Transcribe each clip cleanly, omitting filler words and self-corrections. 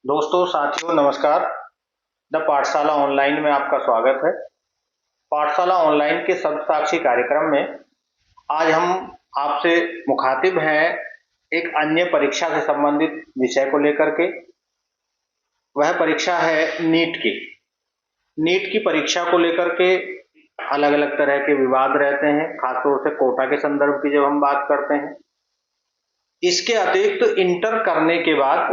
दोस्तों, साथियों, नमस्कार। द पाठशाला ऑनलाइन में आपका स्वागत है। पाठशाला ऑनलाइन के शब्दसाक्षी कार्यक्रम में आज हम आपसे मुखातिब हैं एक अन्य परीक्षा से संबंधित विषय को लेकर के। वह परीक्षा है नीट की। नीट की परीक्षा को लेकर के अलग अलग तरह के विवाद रहते हैं, खासतौर से कोटा के संदर्भ की जब हम बात करते हैं। इसके अतिरिक्त इंटर करने के बाद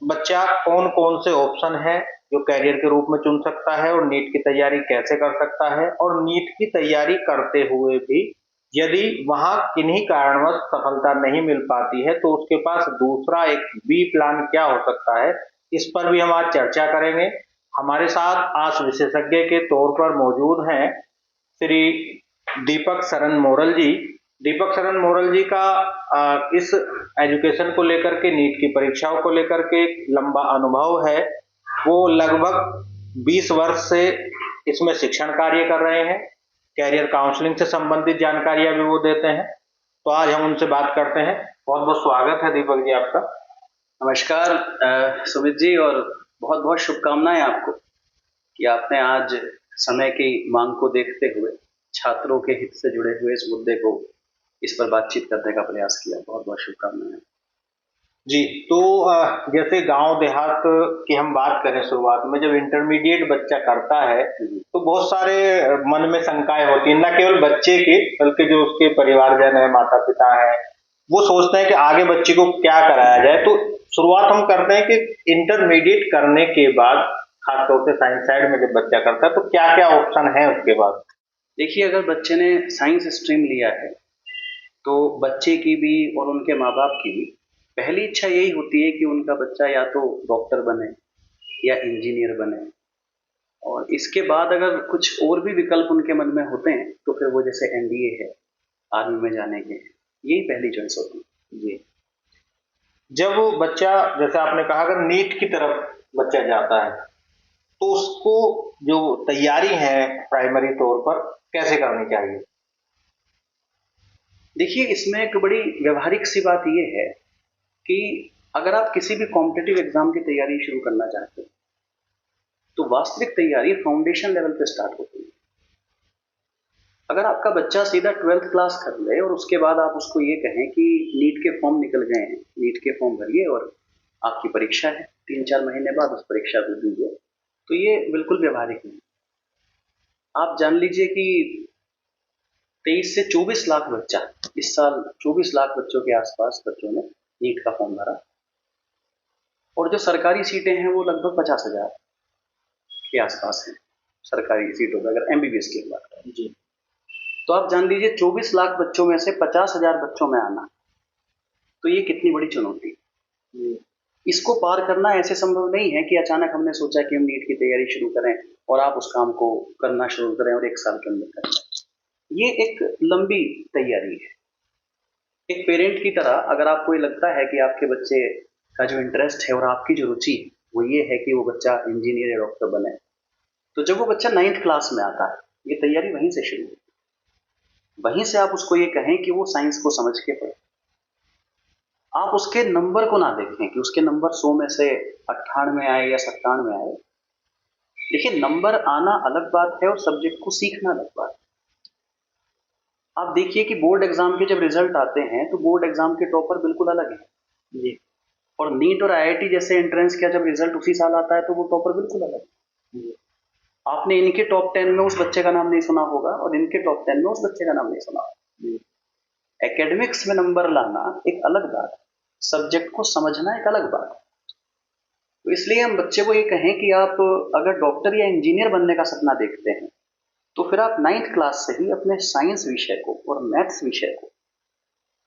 बच्चा कौन कौन से ऑप्शन है जो कैरियर के रूप में चुन सकता है और नीट की तैयारी कैसे कर सकता है, और नीट की तैयारी करते हुए भी यदि वहां किन्हीं कारणवश सफलता नहीं मिल पाती है तो उसके पास दूसरा एक बी प्लान क्या हो सकता है, इस पर भी हम आज चर्चा करेंगे। हमारे साथ आज विशेषज्ञ के तौर पर मौजूद हैं श्री दीपक सरन मोरल जी। दीपक सरन मोरल जी का इस एजुकेशन को लेकर के, नीट की परीक्षाओं को लेकर के लंबा अनुभव है। वो लगभग 20 वर्ष से इसमें शिक्षण कार्य कर रहे हैं। कैरियर काउंसलिंग से संबंधित जानकारियां भी वो देते हैं। तो आज हम उनसे बात करते हैं। बहुत बहुत स्वागत है दीपक जी आपका। नमस्कार सुमित जी, और बहुत बहुत शुभकामनाएं आपको कि आपने आज समय की मांग को देखते हुए छात्रों के हित से जुड़े हुए इस मुद्दे को, इस पर बातचीत करने का प्रयास किया। बहुत बहुत शुभकामनाएं जी। तो जैसे गांव देहात की हम बात करें, शुरुआत में जब इंटरमीडिएट बच्चा करता है तो बहुत सारे मन में शंकाएं होती हैं, न केवल बच्चे की बल्कि जो उसके परिवारजन है, माता पिता है, वो सोचते हैं कि आगे बच्चे को क्या कराया जाए। तो शुरुआत हम करते हैं कि इंटरमीडिएट करने के बाद, खासतौर से साइंस साइड में जब बच्चा करता है तो क्या क्या ऑप्शन है उसके बाद। देखिए, अगर बच्चे ने साइंस स्ट्रीम लिया है तो बच्चे की भी और उनके माँ बाप की भी पहली इच्छा यही होती है कि उनका बच्चा या तो डॉक्टर बने या इंजीनियर बने, और इसके बाद अगर कुछ और भी विकल्प उनके मन में होते हैं तो फिर वो जैसे एनडीए है, आर्मी में जाने के, यही पहली चॉइस होती है जी। जब बच्चा, जैसे आपने कहा, अगर नीट की तरफ बच्चा जाता है तो उसको जो तैयारी है प्राइमरी तौर पर कैसे करनी चाहिए। देखिए, इसमें एक बड़ी व्यवहारिक सी बात यह है कि अगर आप किसी भी कॉम्पिटिटिव एग्जाम की तैयारी शुरू करना चाहते हैं तो वास्तविक तैयारी फाउंडेशन लेवल पे स्टार्ट होती है। अगर आपका बच्चा सीधा 12th क्लास कर ले और उसके बाद आप उसको ये कहें कि नीट के फॉर्म निकल गए हैं, नीट के फॉर्म भरिए और आपकी परीक्षा है, 3-4 महीने बाद उस परीक्षा को दीजिए, तो ये बिल्कुल व्यवहारिक नहीं। आप जान लीजिए कि 23 से 24 लाख बच्चा, इस साल 24 लाख बच्चों के आसपास बच्चों ने नीट का फॉर्म भरा, और जो सरकारी सीटें हैं वो लगभग 50,000 के आसपास हैं सरकारी सीटों पर, अगर एमबीबीएस की बात करें जी। तो आप जान लीजिए 24 लाख बच्चों में से 50,000 बच्चों में आना, तो ये कितनी बड़ी चुनौती है। इसको पार करना ऐसे संभव नहीं है कि अचानक हमने सोचा कि हम नीट की तैयारी शुरू करें और आप उस काम को करना शुरू करें और 1 साल के अंदर करें। ये एक लंबी तैयारी है। एक पेरेंट की तरह अगर आपको ये लगता है कि आपके बच्चे का जो इंटरेस्ट है और आपकी जो रुचि वो ये है कि वो बच्चा इंजीनियर या डॉक्टर बने, तो जब वो बच्चा 9th क्लास में आता है, ये तैयारी वहीं से शुरू होती है। वहीं से आप उसको ये कहें कि वो साइंस को समझ के पढ़े। आप उसके नंबर को ना देखें कि उसके नंबर 100 में से 98 आए या 97 आए। देखिए, नंबर आना अलग बात है और सब्जेक्ट को सीखना अलग बात है। आप देखिए कि बोर्ड एग्जाम के जब रिजल्ट आते हैं तो बोर्ड एग्जाम के टॉपर बिल्कुल अलग है जी, और नीट और आईआईटी जैसे एंट्रेंस का जब रिजल्ट उसी साल आता है तो वो टॉपर बिल्कुल अलग है। आपने इनके टॉप 10 में उस बच्चे का नाम नहीं सुना होगा और इनके टॉप 10 में उस बच्चे का नाम नहीं सुना होगा। एकेडमिक्स में नंबर लाना एक अलग बात है, सब्जेक्ट को समझना एक अलग बात है। तो इसलिए हम बच्चे को ये कहें कि आप अगर डॉक्टर या इंजीनियर बनने का सपना देखते हैं तो फिर आप 9th क्लास से ही अपने साइंस विषय को और मैथ्स विषय को,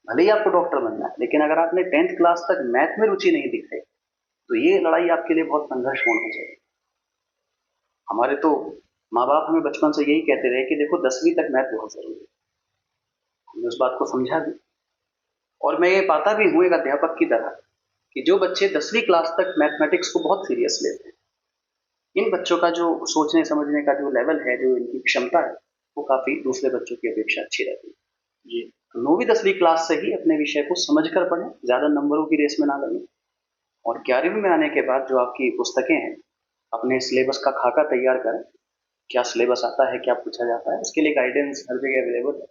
भले ही आपको डॉक्टर बनना है, लेकिन अगर आपने 10th क्लास तक मैथ में रुचि नहीं दिखाई तो ये लड़ाई आपके लिए बहुत संघर्षपूर्ण हो जाएगी। हमारे तो माँ बाप हमें बचपन से यही कहते रहे कि देखो 10वीं तक मैथ बहुत जरूरी है। हमने उस बात को समझा भी, और मैं ये पाता भी हूँ एक अध्यापक की तरह कि जो बच्चे 10वीं क्लास तक मैथमेटिक्स को बहुत सीरियस लेते हैं, इन बच्चों का जो सोचने समझने का जो लेवल है, जो इनकी क्षमता है, वो काफी दूसरे बच्चों की अपेक्षा अच्छी रहती है जी। 9वीं 10वीं क्लास से ही अपने विषय को समझकर पढ़ें, ज़्यादा नंबरों की रेस में ना लगें। और 11वीं में आने के बाद जो आपकी पुस्तकें हैं, अपने सिलेबस का खाका तैयार करें। क्या सिलेबस आता है, क्या पूछा जाता है, उसके लिए गाइडेंस हर जगह अवेलेबल है,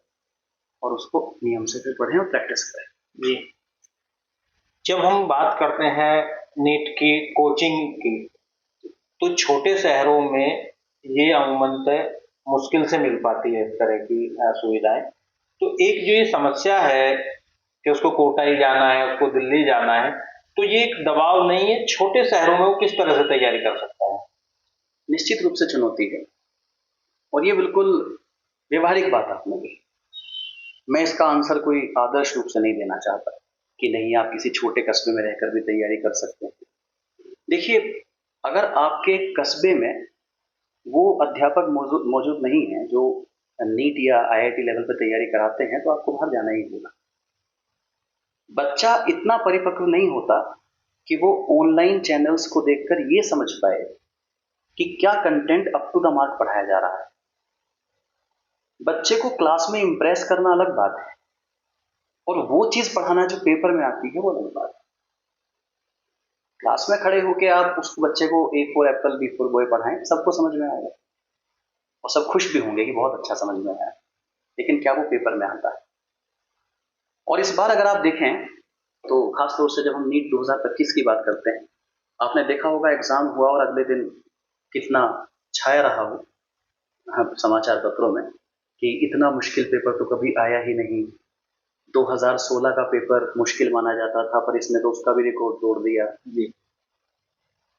और उसको नियम से फिर पढ़ें और प्रैक्टिस करें। जी, जब हम बात करते हैं नीट की कोचिंग की, तो छोटे शहरों में ये अमूमन मुश्किल से मिल पाती है इस तरह की सुविधाएं। तो एक जो ये समस्या है कि उसको कोटा ही जाना है, उसको दिल्ली जाना है, तो ये एक दबाव नहीं है, छोटे शहरों में वो किस तरह से तैयारी कर सकता है? निश्चित रूप से चुनौती है, और ये बिल्कुल व्यवहारिक बात आपने कही। मैं इसका आंसर कोई आदर्श रूप से नहीं देना चाहता कि नहीं, आप किसी छोटे कस्बे में रहकर भी तैयारी कर सकते हैं। देखिए, अगर आपके कस्बे में वो अध्यापक मौजूद मौजूद नहीं है जो नीट या आईआईटी लेवल पर तैयारी कराते हैं, तो आपको बाहर जाना ही होगा। बच्चा इतना परिपक्व नहीं होता कि वो ऑनलाइन चैनल्स को देखकर ये समझ पाए कि क्या content up to the mark पढ़ाया जा रहा है। बच्चे को क्लास में इंप्रेस करना अलग बात है, और वो चीज पढ़ाना जो पेपर में आती है वो अलग बात है। क्लास में खड़े होकर आप उस बच्चे को A for apple B for boy पढ़ाएं, सबको समझ में आएगा और सब खुश भी होंगे कि बहुत अच्छा समझ में आया। लेकिन क्या वो पेपर में आता है? और इस बार अगर आप देखें तो खासतौर से जब हम नीट 2025 की बात करते हैं, आपने देखा होगा एग्जाम हुआ और अगले दिन कितना छाया रहा हो समाचार पत्रों में कि इतना मुश्किल पेपर तो कभी आया ही नहीं। 2016 का पेपर मुश्किल माना जाता था, पर इसने तो उसका भी रिकॉर्ड तोड़ दिया। जी,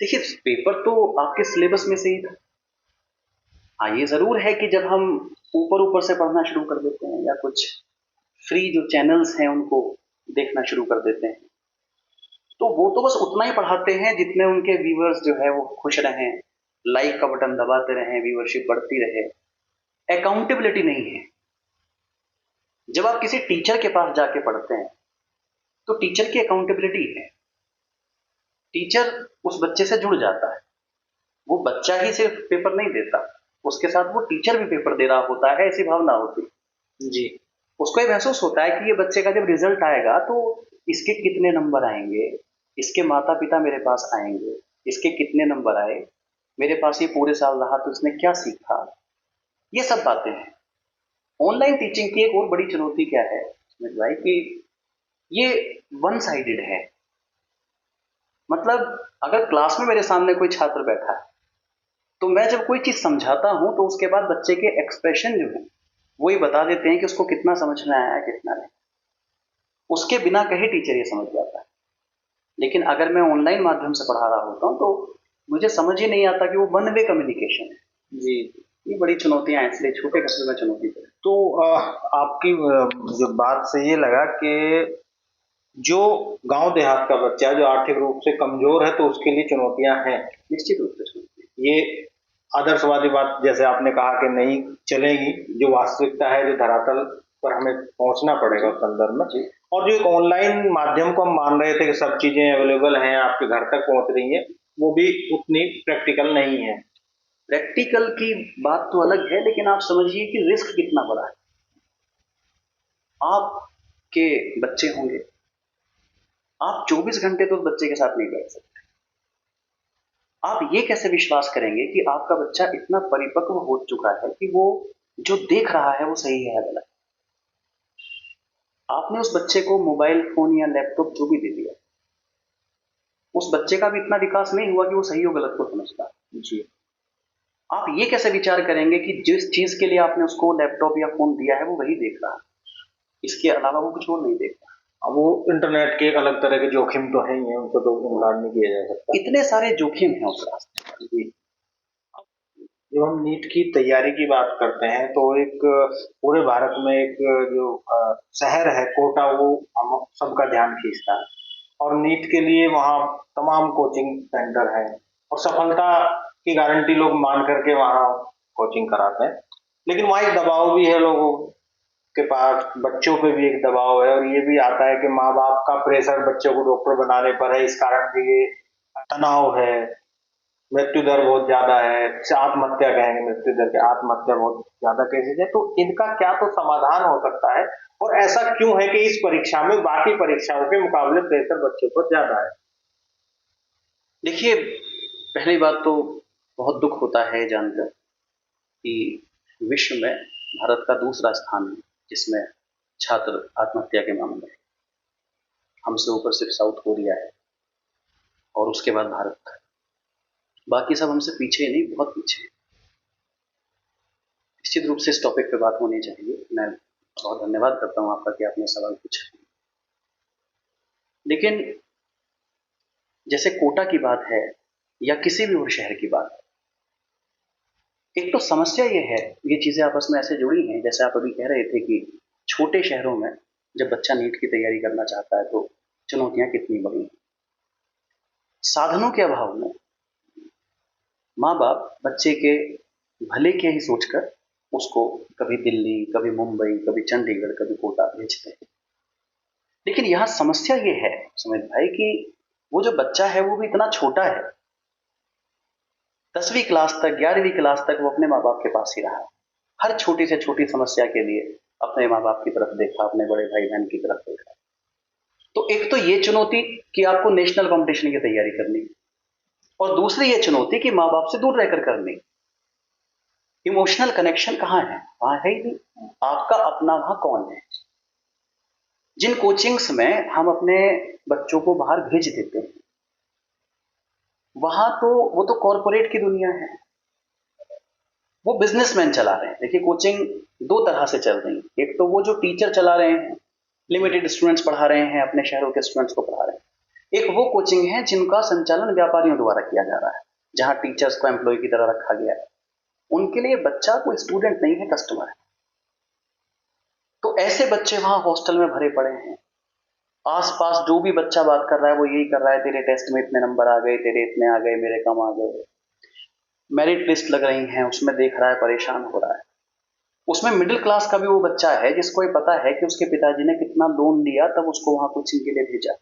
देखिए, पेपर तो आपके सिलेबस में से ही था। हाँ, ये जरूर है कि जब हम ऊपर ऊपर से पढ़ना शुरू कर देते हैं या कुछ फ्री जो चैनल्स हैं उनको देखना शुरू कर देते हैं, तो वो तो बस उतना ही पढ़ाते हैं जितने उनके व्यूअर्स जो है वो खुश रहें, लाइक का बटन दबाते रहें, व्यूअरशिप बढ़ती रहे। अकाउंटेबिलिटी नहीं है। जब आप किसी टीचर के पास जाके पढ़ते हैं तो टीचर की अकाउंटेबिलिटी है। टीचर उस बच्चे से जुड़ जाता है। वो बच्चा ही सिर्फ पेपर नहीं देता, उसके साथ वो टीचर भी पेपर दे रहा होता है, ऐसी भावना होती। जी, उसको ये महसूस होता है कि ये बच्चे का जब रिजल्ट आएगा तो इसके कितने नंबर आएंगे, इसके माता पिता मेरे पास आएंगे, इसके कितने नंबर आए, मेरे पास ये पूरे साल रहा तो इसने क्या सीखा। ये सब बातें हैं। ऑनलाइन टीचिंग की एक और बड़ी चुनौती क्या है सुमित भाई, कि ये वन साइडेड है। मतलब अगर क्लास में मेरे सामने कोई छात्र बैठा है तो मैं जब कोई चीज समझाता हूं तो उसके बाद बच्चे के एक्सप्रेशन जो है वो ही बता देते हैं कि उसको कितना समझ में आया, कितना नहीं। उसके बिना कहे टीचर ये समझ जाता है। लेकिन अगर मैं ऑनलाइन माध्यम से पढ़ा रहा होता हूँ तो मुझे समझ ही नहीं आता कि वो वन वे कम्युनिकेशन है। जी। ये बड़ी चुनौतियां हैं, इसलिए छोटे कस्बे में चुनौती है। तो आपकी जो बात से ये लगा कि जो गांव देहात का बच्चा जो आर्थिक रूप से कमजोर है तो उसके लिए चुनौतियां हैं। निश्चित रूप से चुनौती। ये आदर्शवादी बात जैसे आपने कहा कि नहीं चलेगी, जो वास्तविकता है, जो धरातल पर हमें पहुंचना पड़ेगा उस संदर्भ में। और जो एक ऑनलाइन माध्यम को हम मान रहे थे कि सब चीजें अवेलेबल हैं, आपके घर तक पहुंच रही हैं, वो भी उतनी प्रैक्टिकल नहीं है। प्रैक्टिकल की बात तो अलग है, लेकिन आप समझिए कि रिस्क कितना बड़ा है। आपके बच्चे होंगे, आप 24 घंटे तो उस बच्चे के साथ नहीं बैठ सकते। आप ये कैसे विश्वास करेंगे कि आपका बच्चा इतना परिपक्व हो चुका है कि वो जो देख रहा है वो सही है या गलत? आपने उस बच्चे को मोबाइल फोन या लैपटॉप जो भी दे दिया, उस बच्चे का भी इतना विकास नहीं हुआ कि वो सही और गलत को समझता। जी, आप ये कैसे विचार करेंगे कि जिस चीज के लिए आपने उसको लैपटॉप या फोन दिया है वो वही देख रहा है, इसके अलावा वो कुछ और नहीं देख रहा? अब वो इंटरनेट के एक अलग तरह के जोखिम तो है ही है, उनको तो इनकार नहीं किया जा सकता। इतने सारे जोखिम हैं उस रास्ते पर। जी, जब हम नीट की तैयारी की बात करते हैं तो एक पूरे भारत में एक जो शहर है कोटा, वो हम सबका ध्यान खींचता है। और नीट के लिए वहाँ तमाम कोचिंग सेंटर हैं और सफलता की गारंटी लोग मान करके वहाँ कोचिंग कराते हैं। लेकिन वहाँ एक दबाव भी है, लोगों के पास बच्चों पे भी एक दबाव है, और ये भी आता है कि माँ बाप का प्रेशर बच्चों को डॉक्टर बनाने पर है, इस कारण से ये तनाव है। मृत्यु दर बहुत ज्यादा है, आत्महत्या कहेंगे, मृत्यु दर के आत्महत्या बहुत ज्यादा केसेज है, तो इनका क्या तो समाधान हो सकता है, और ऐसा क्यों है कि इस परीक्षा में बाकी परीक्षाओं के मुकाबले प्रेशर बच्चों पर ज्यादा है? देखिए, पहली बात तो बहुत दुख होता है जानकर कि विश्व में भारत का दूसरा स्थान है जिसमें छात्र आत्महत्या के मामले में। हमसे ऊपर सिर्फ साउथ कोरिया है और उसके बाद भारत है। बाकी सब हमसे पीछे नहीं, बहुत पीछे है। निश्चित रूप से इस टॉपिक पे बात होनी चाहिए। मैं बहुत धन्यवाद करता हूँ आपका कि आपने सवाल पूछा। लेकिन जैसे कोटा की बात है या किसी भी और शहर की बात है, एक तो समस्या ये है, ये चीज़ें आपस में ऐसे जुड़ी हैं, जैसे आप अभी कह रहे थे कि छोटे शहरों में जब बच्चा नीट की तैयारी करना चाहता है तो चुनौतियां कितनी बड़ी हैं। साधनों के अभाव में माँ बाप बच्चे के भले के ही सोचकर उसको कभी दिल्ली, कभी मुंबई, कभी चंडीगढ़, कभी कोटा भेजते हैं। लेकिन यहाँ समस्या ये है सुमित भाई कि वो जो बच्चा है वो भी इतना छोटा है, 10वीं क्लास तक, 11वीं क्लास तक वो अपने माँ बाप के पास ही रहा। हर छोटी से छोटी समस्या के लिए अपने माँ बाप की तरफ देखा, अपने बड़े भाई बहन की तरफ देखा। तो एक तो ये चुनौती कि आपको नेशनल कंपटीशन की तैयारी करनी, और दूसरी ये चुनौती कि माँ बाप से दूर रहकर करनी। इमोशनल कनेक्शन कहाँ है? वहां है ही नहीं। आपका अपना वहां कौन है? जिन कोचिंग्स में हम अपने बच्चों को बाहर भेज देते हैं वहां तो वो तो कॉरपोरेट की दुनिया है, वो बिजनेसमैन चला रहे हैं। देखिए, कोचिंग दो तरह से चल रही है। एक तो वो जो टीचर चला रहे हैं, लिमिटेड स्टूडेंट्स पढ़ा रहे हैं, अपने शहरों के स्टूडेंट्स को पढ़ा रहे हैं। एक वो कोचिंग है जिनका संचालन व्यापारियों द्वारा किया जा रहा है, जहां टीचर्स को एम्प्लॉय की तरह रखा गया है। उनके लिए बच्चा कोई स्टूडेंट नहीं है, कस्टमर है। तो ऐसे बच्चे वहां हॉस्टल में भरे पड़े हैं। आसपास जो भी बच्चा बात कर रहा है वो यही कर रहा है, तेरे टेस्ट में इतने नंबर आ गए, तेरे इतने आ गए, मेरे कम आ गए। मेरिट लिस्ट लग रही हैं, उसमें देख रहा है, परेशान हो रहा है। उसमें मिडिल क्लास का भी वो बच्चा है जिसको ये पता है कि उसके पिताजी ने कितना लोन लिया तब उसको वहां कोचिंग के लिए भेजा।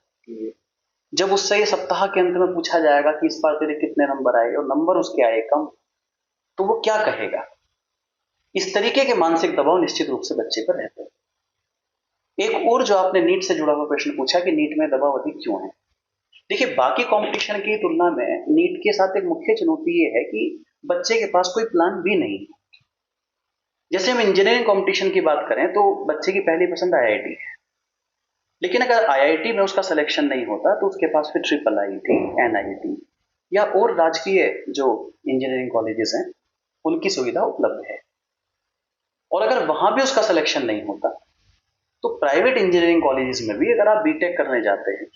जब उससे ये सप्ताह के अंत में पूछा जाएगा कि इस बार तेरे कितने नंबर आए और नंबर उसके आए कम, तो वो क्या कहेगा? इस तरीके के मानसिक दबाव निश्चित रूप से बच्चे पर रहते हैं। एक और जो आपने नीट से जुड़ा हुआ प्रश्न पूछा कि नीट में दबाव अधिक क्यों है। देखिए, बाकी कंपटीशन की तुलना में नीट के साथ एक मुख्य चुनौती ये है कि बच्चे के पास कोई प्लान भी नहीं है। जैसे हम इंजीनियरिंग कंपटीशन की बात करें तो बच्चे की पहली पसंद आईआईटी है, लेकिन अगर आईआईटी में उसका सिलेक्शन नहीं होता तो उसके पास फिर ट्रिपल आईआईटी, एनआईटी या और राजकीय जो इंजीनियरिंग कॉलेजेस हैं उनकी सुविधा उपलब्ध है। और अगर वहां भी उसका सिलेक्शन नहीं होता तो प्राइवेट इंजीनियरिंग कॉलेजेस में भी अगर आप बीटेक करने जाते हैं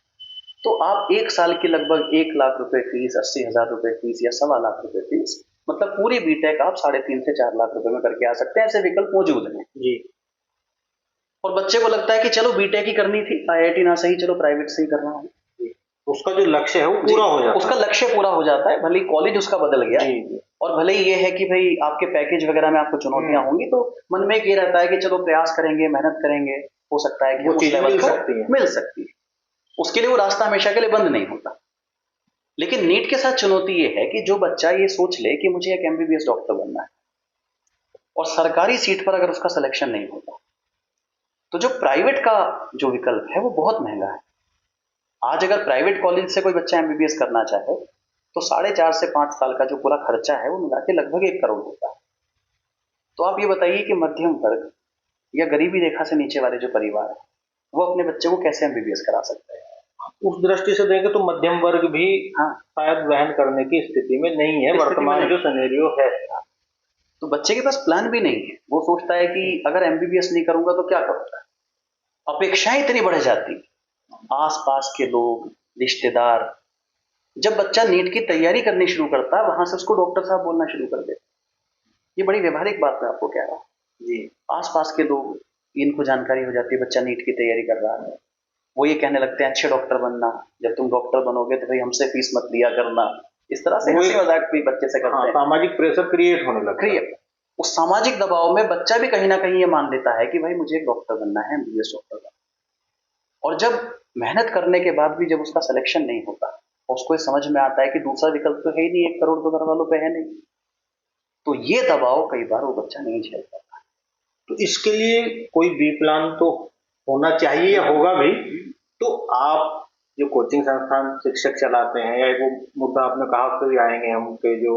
तो आप एक साल की लगभग 1 लाख रुपए फीस, 80,000 रुपए फीस या 1.25 लाख रुपए फीस, मतलब पूरी बीटेक आप 3.5 से 4 लाख रुपए में करके आ सकते हैं। ऐसे विकल्प मौजूद हैं जी। और बच्चे को लगता है कि चलो बीटेक ही करनी थी, आईआईटी ना सही, चलो प्राइवेट से ही कर रहा हूँ। उसका जो लक्ष्य है वो पूरा हो जाता है, उसका लक्ष्य पूरा हो जाता है, भले ही कॉलेज उसका बदल गया। जी। और भले ही ये है कि भाई आपके पैकेज वगैरह में आपको चुनौतियां होंगी, तो मन में एक ये रहता है कि चलो प्रयास करेंगे, मेहनत करेंगे, हो सकता है कि वो उस चीज लेवल मिल मिल सकती है। उसके लिए वो रास्ता हमेशा के लिए बंद नहीं होता। लेकिन नीट के साथ चुनौती ये है कि जो बच्चा ये सोच ले कि मुझे एक एमबीबीएस डॉक्टर बनना है और सरकारी सीट पर अगर उसका सिलेक्शन नहीं होता तो जो प्राइवेट का जो विकल्प है वो बहुत महंगा है। आज अगर प्राइवेट कॉलेज से कोई बच्चा एमबीबीएस करना चाहे तो 4.5 से 5 साल का जो पूरा खर्चा है वो मिला के लगभग 1 करोड़ होता है। तो आप ये बताइए कि मध्यम वर्ग या गरीबी रेखा से नीचे वाले जो परिवार है वो अपने बच्चे को कैसे एमबीबीएस करा सकते हैं? उस दृष्टि से देखें तो मध्यम वर्ग भी हाँ, शायद वहन करने की स्थिति में नहीं है, वर्तमान जो सिनेरियो है। तो बच्चे के पास प्लान भी नहीं है। वो सोचता है कि अगर एमबीबीएस नहीं करूंगा तो क्या करूंगा। अपेक्षाएं इतनी बढ़ जाती, आसपास के लोग, रिश्तेदार। जब बच्चा नीट की तैयारी करनी शुरू करता है वहां से उसको डॉक्टर साहब बोलना शुरू कर देते। ये बड़ी व्यवहारिक बात मैं आपको कह रहा हूँ जी। आसपास के लोग, इनको जानकारी हो जाती है बच्चा नीट की तैयारी कर रहा है, वो ये कहने लगते हैं अच्छे डॉक्टर बनना, जब तुम डॉक्टर बनोगे तो भाई हमसे फीस मत दिया करना। इस तरह से हंसी मजाक भी बच्चे से करते हैं। सामाजिक प्रेशर क्रिएट होने लगता है। उस सामाजिक दबाव में बच्चा भी कहीं ना कहीं ये मान लेता है कि भाई मुझे एक डॉक्टर बनना है, एमबीबीएस डॉक्टर बनना। और जब मेहनत करने के बाद भी जब उसका सिलेक्शन नहीं होता और उसको ये समझ में आता है कि दूसरा विकल्प तो है ही नहीं, 1 करोड़ तो घर वालों पे है नहीं, तो ये दबाव कई बार वो बच्चा नहीं झेल पाता। तो इसके लिए कोई बी प्लान तो होना चाहिए या होगा भी। तो आप जो कोचिंग संस्थान शिक्षक चलाते हैं, या वो मुद्दा आपने कहा उस पर भी आएंगे हम, के जो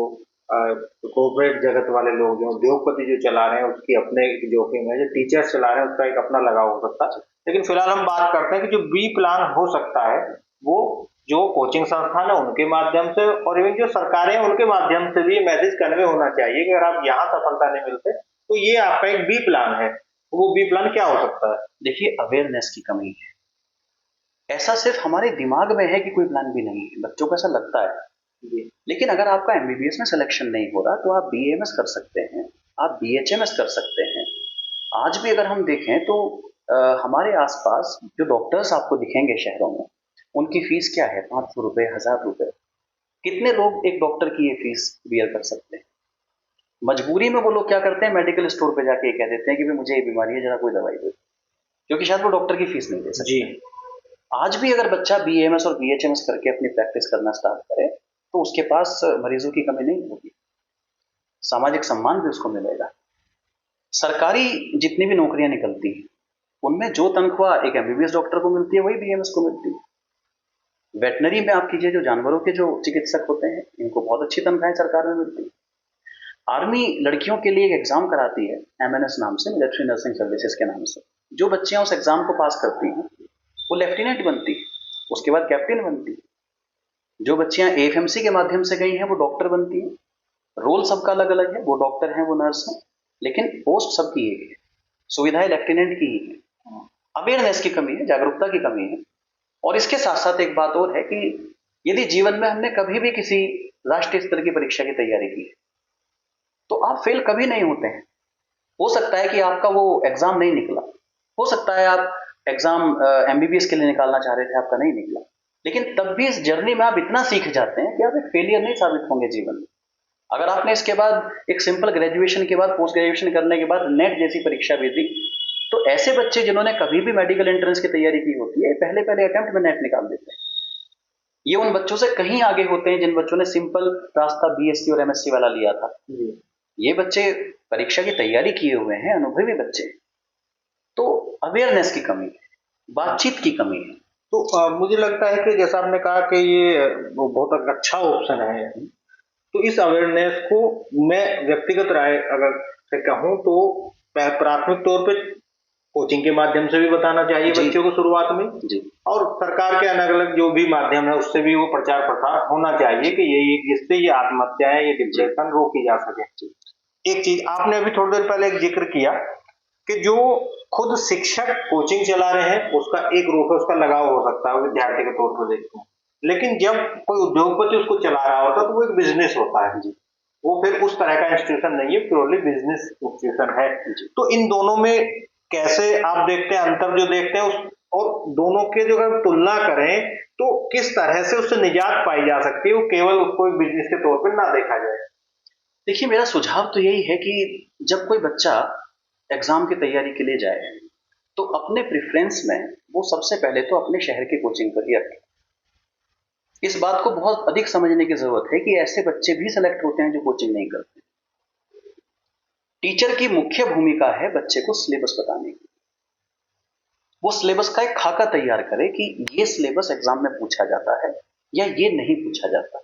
कॉर्पोरेट जगत वाले लोग जो उद्योगपति जो चला रहे हैं उसकी अपने एक जोखिम है, जो टीचर्स चला रहे हैं उसका एक अपना लगाव हो सकता है। लेकिन फिलहाल हम बात करते हैं कि जो बी प्लान हो सकता है वो जो कोचिंग संस्थान है उनके माध्यम से, और इवन जो सरकारें हैं उनके माध्यम से भी मैसेज कन्वे होना चाहिए कि अगर आप यहाँ सफलता नहीं मिलते तो ये आपका एक बी प्लान है। वो बी प्लान क्या हो सकता है? देखिए, अवेयरनेस की कमी है। ऐसा सिर्फ हमारे दिमाग में है कि कोई प्लान भी नहीं है, बच्चों को ऐसा लगता है। लेकिन अगर आपका एमबीबीएस में सिलेक्शन नहीं हो रहा तो आप बीएमएस कर सकते हैं, आप बीएचएमएस कर सकते हैं। आज भी अगर हम देखें तो हमारे आसपास जो डॉक्टर्स आपको दिखेंगे शहरों में, उनकी फीस क्या है, 500 रुपए, 1000 रुपए। कितने लोग एक डॉक्टर की ये फीस बियर कर सकते हैं? मजबूरी में वो लोग क्या करते हैं, मेडिकल स्टोर पे जाके कह देते हैं कि भाई मुझे ये बीमारी है, जरा कोई दवाई दे, क्योंकि शायद वो डॉक्टर की फीस नहीं दे सकते। जी। आज भी अगर बच्चा बीएमएस और बीएचएमएस करके अपनी प्रैक्टिस करना स्टार्ट करे तो उसके पास मरीजों की कमी नहीं होगी, सामाजिक सम्मान भी उसको मिलेगा। सरकारी जितनी भी नौकरियां निकलती हैं उनमें जो तनख्वाह एक एमबीबीएस डॉक्टर को मिलती है वही बीएमएस को मिलती है। वेटनरी में आप कीजिए, जो जानवरों के जो चिकित्सक होते हैं इनको बहुत अच्छी तनख्वाहें सरकार में मिलती है। आर्मी लड़कियों के लिए एक एग्जाम कराती है एमएनएस नाम से, मिलिट्री नर्सिंग सर्विसेज के नाम से। जो बच्चियां उस एग्जाम को पास करती हैं वो लेफ्टिनेंट बनती है, उसके बाद कैप्टन बनती है। जो बच्चियां एएफएमसी के माध्यम से गई हैं वो डॉक्टर बनती हैं। रोल सबका अलग अलग है, वो डॉक्टर हैं, वो नर्स हैं, लेकिन पोस्ट सबकी एक है, सुविधाएं लेफ्टिनेंट की ही है। अवेयरनेस की कमी है, जागरूकता की कमी है। और इसके साथ साथ एक बात और है कि यदि जीवन में हमने कभी भी किसी राष्ट्रीय स्तर की परीक्षा की तैयारी की है तो आप फेल कभी नहीं होते हैं। हो सकता है कि आपका वो एग्जाम नहीं निकला, हो सकता है आप एग्जाम एमबीबीएस के लिए निकालना चाह रहे थे, आपका नहीं निकला, लेकिन तब भी इस जर्नी में आप इतना सीख जाते हैं कि आप एक फेलियर नहीं साबित होंगे जीवन में। अगर आपने इसके बाद एक सिंपल ग्रेजुएशन के बाद, पोस्ट ग्रेजुएशन करने के बाद नेट जैसी परीक्षा भी दी, तो ऐसे बच्चे जिन्होंने कभी भी मेडिकल एंट्रेंस की तैयारी की होती है पहले पहले अटेम्प्ट में नेट निकाल देते हैं। ये उन बच्चों से कहीं आगे होते हैं जिन बच्चों ने सिंपल रास्ता बीएससी और एमएससी वाला लिया था। ये बच्चे परीक्षा की तैयारी किए हुए हैं, अनुभवी बच्चे। तो अवेयरनेस की कमी है, बातचीत की कमी है। तो मुझे लगता है कि जैसा आपने कहा कि ये वो बहुत अच्छा ऑप्शन है, तो इस अवेयरनेस को मैं व्यक्तिगत राय अगर से कहूँ तो प्राथमिक तौर पे कोचिंग के माध्यम से भी बताना चाहिए बच्चों को शुरुआत में जी। और सरकार के अलग अलग जो भी माध्यम है उससे भी वो प्रचार प्रसार होना चाहिए कि ये जिससे ये आत्महत्याएं, ये डिप्रेशन रोकी जा सके। एक चीज आपने अभी थोड़ी देर पहले एक जिक्र किया कि जो खुद शिक्षक कोचिंग चला रहे हैं उसका एक रूप है, उसका लगाव हो सकता है, विद्यार्थी के तौर पर देखते हैं। लेकिन जब कोई उद्योगपति उसको चला रहा होता है तो वो एक बिजनेस होता है जी, वो फिर उस तरह का इंस्टीट्यूशन नहीं है, प्योरली बिजनेस इंस्टीट्यूशन है। तो इन दोनों में कैसे आप देखते हैं, अंतर जो देखते हैं उस और दोनों के जो अगर तुलना करें तो किस तरह से उससे निजात पाई जा सकती है, वो केवल उसको एक बिजनेस के तौर पर ना देखा जाए? देखिए, मेरा सुझाव तो यही है कि जब कोई बच्चा एग्जाम की तैयारी के लिए जाए तो अपने प्रेफरेंस में वो सबसे पहले तो अपने शहर की कोचिंग पर ही रखे। इस बात को बहुत अधिक समझने की जरूरत है कि ऐसे बच्चे भी सेलेक्ट होते हैं जो कोचिंग नहीं करते। टीचर की मुख्य भूमिका है बच्चे को सिलेबस बताने की। वो सिलेबस का एक खाका तैयार करे कि ये सिलेबस एग्जाम में पूछा जाता है या ये नहीं पूछा जाता।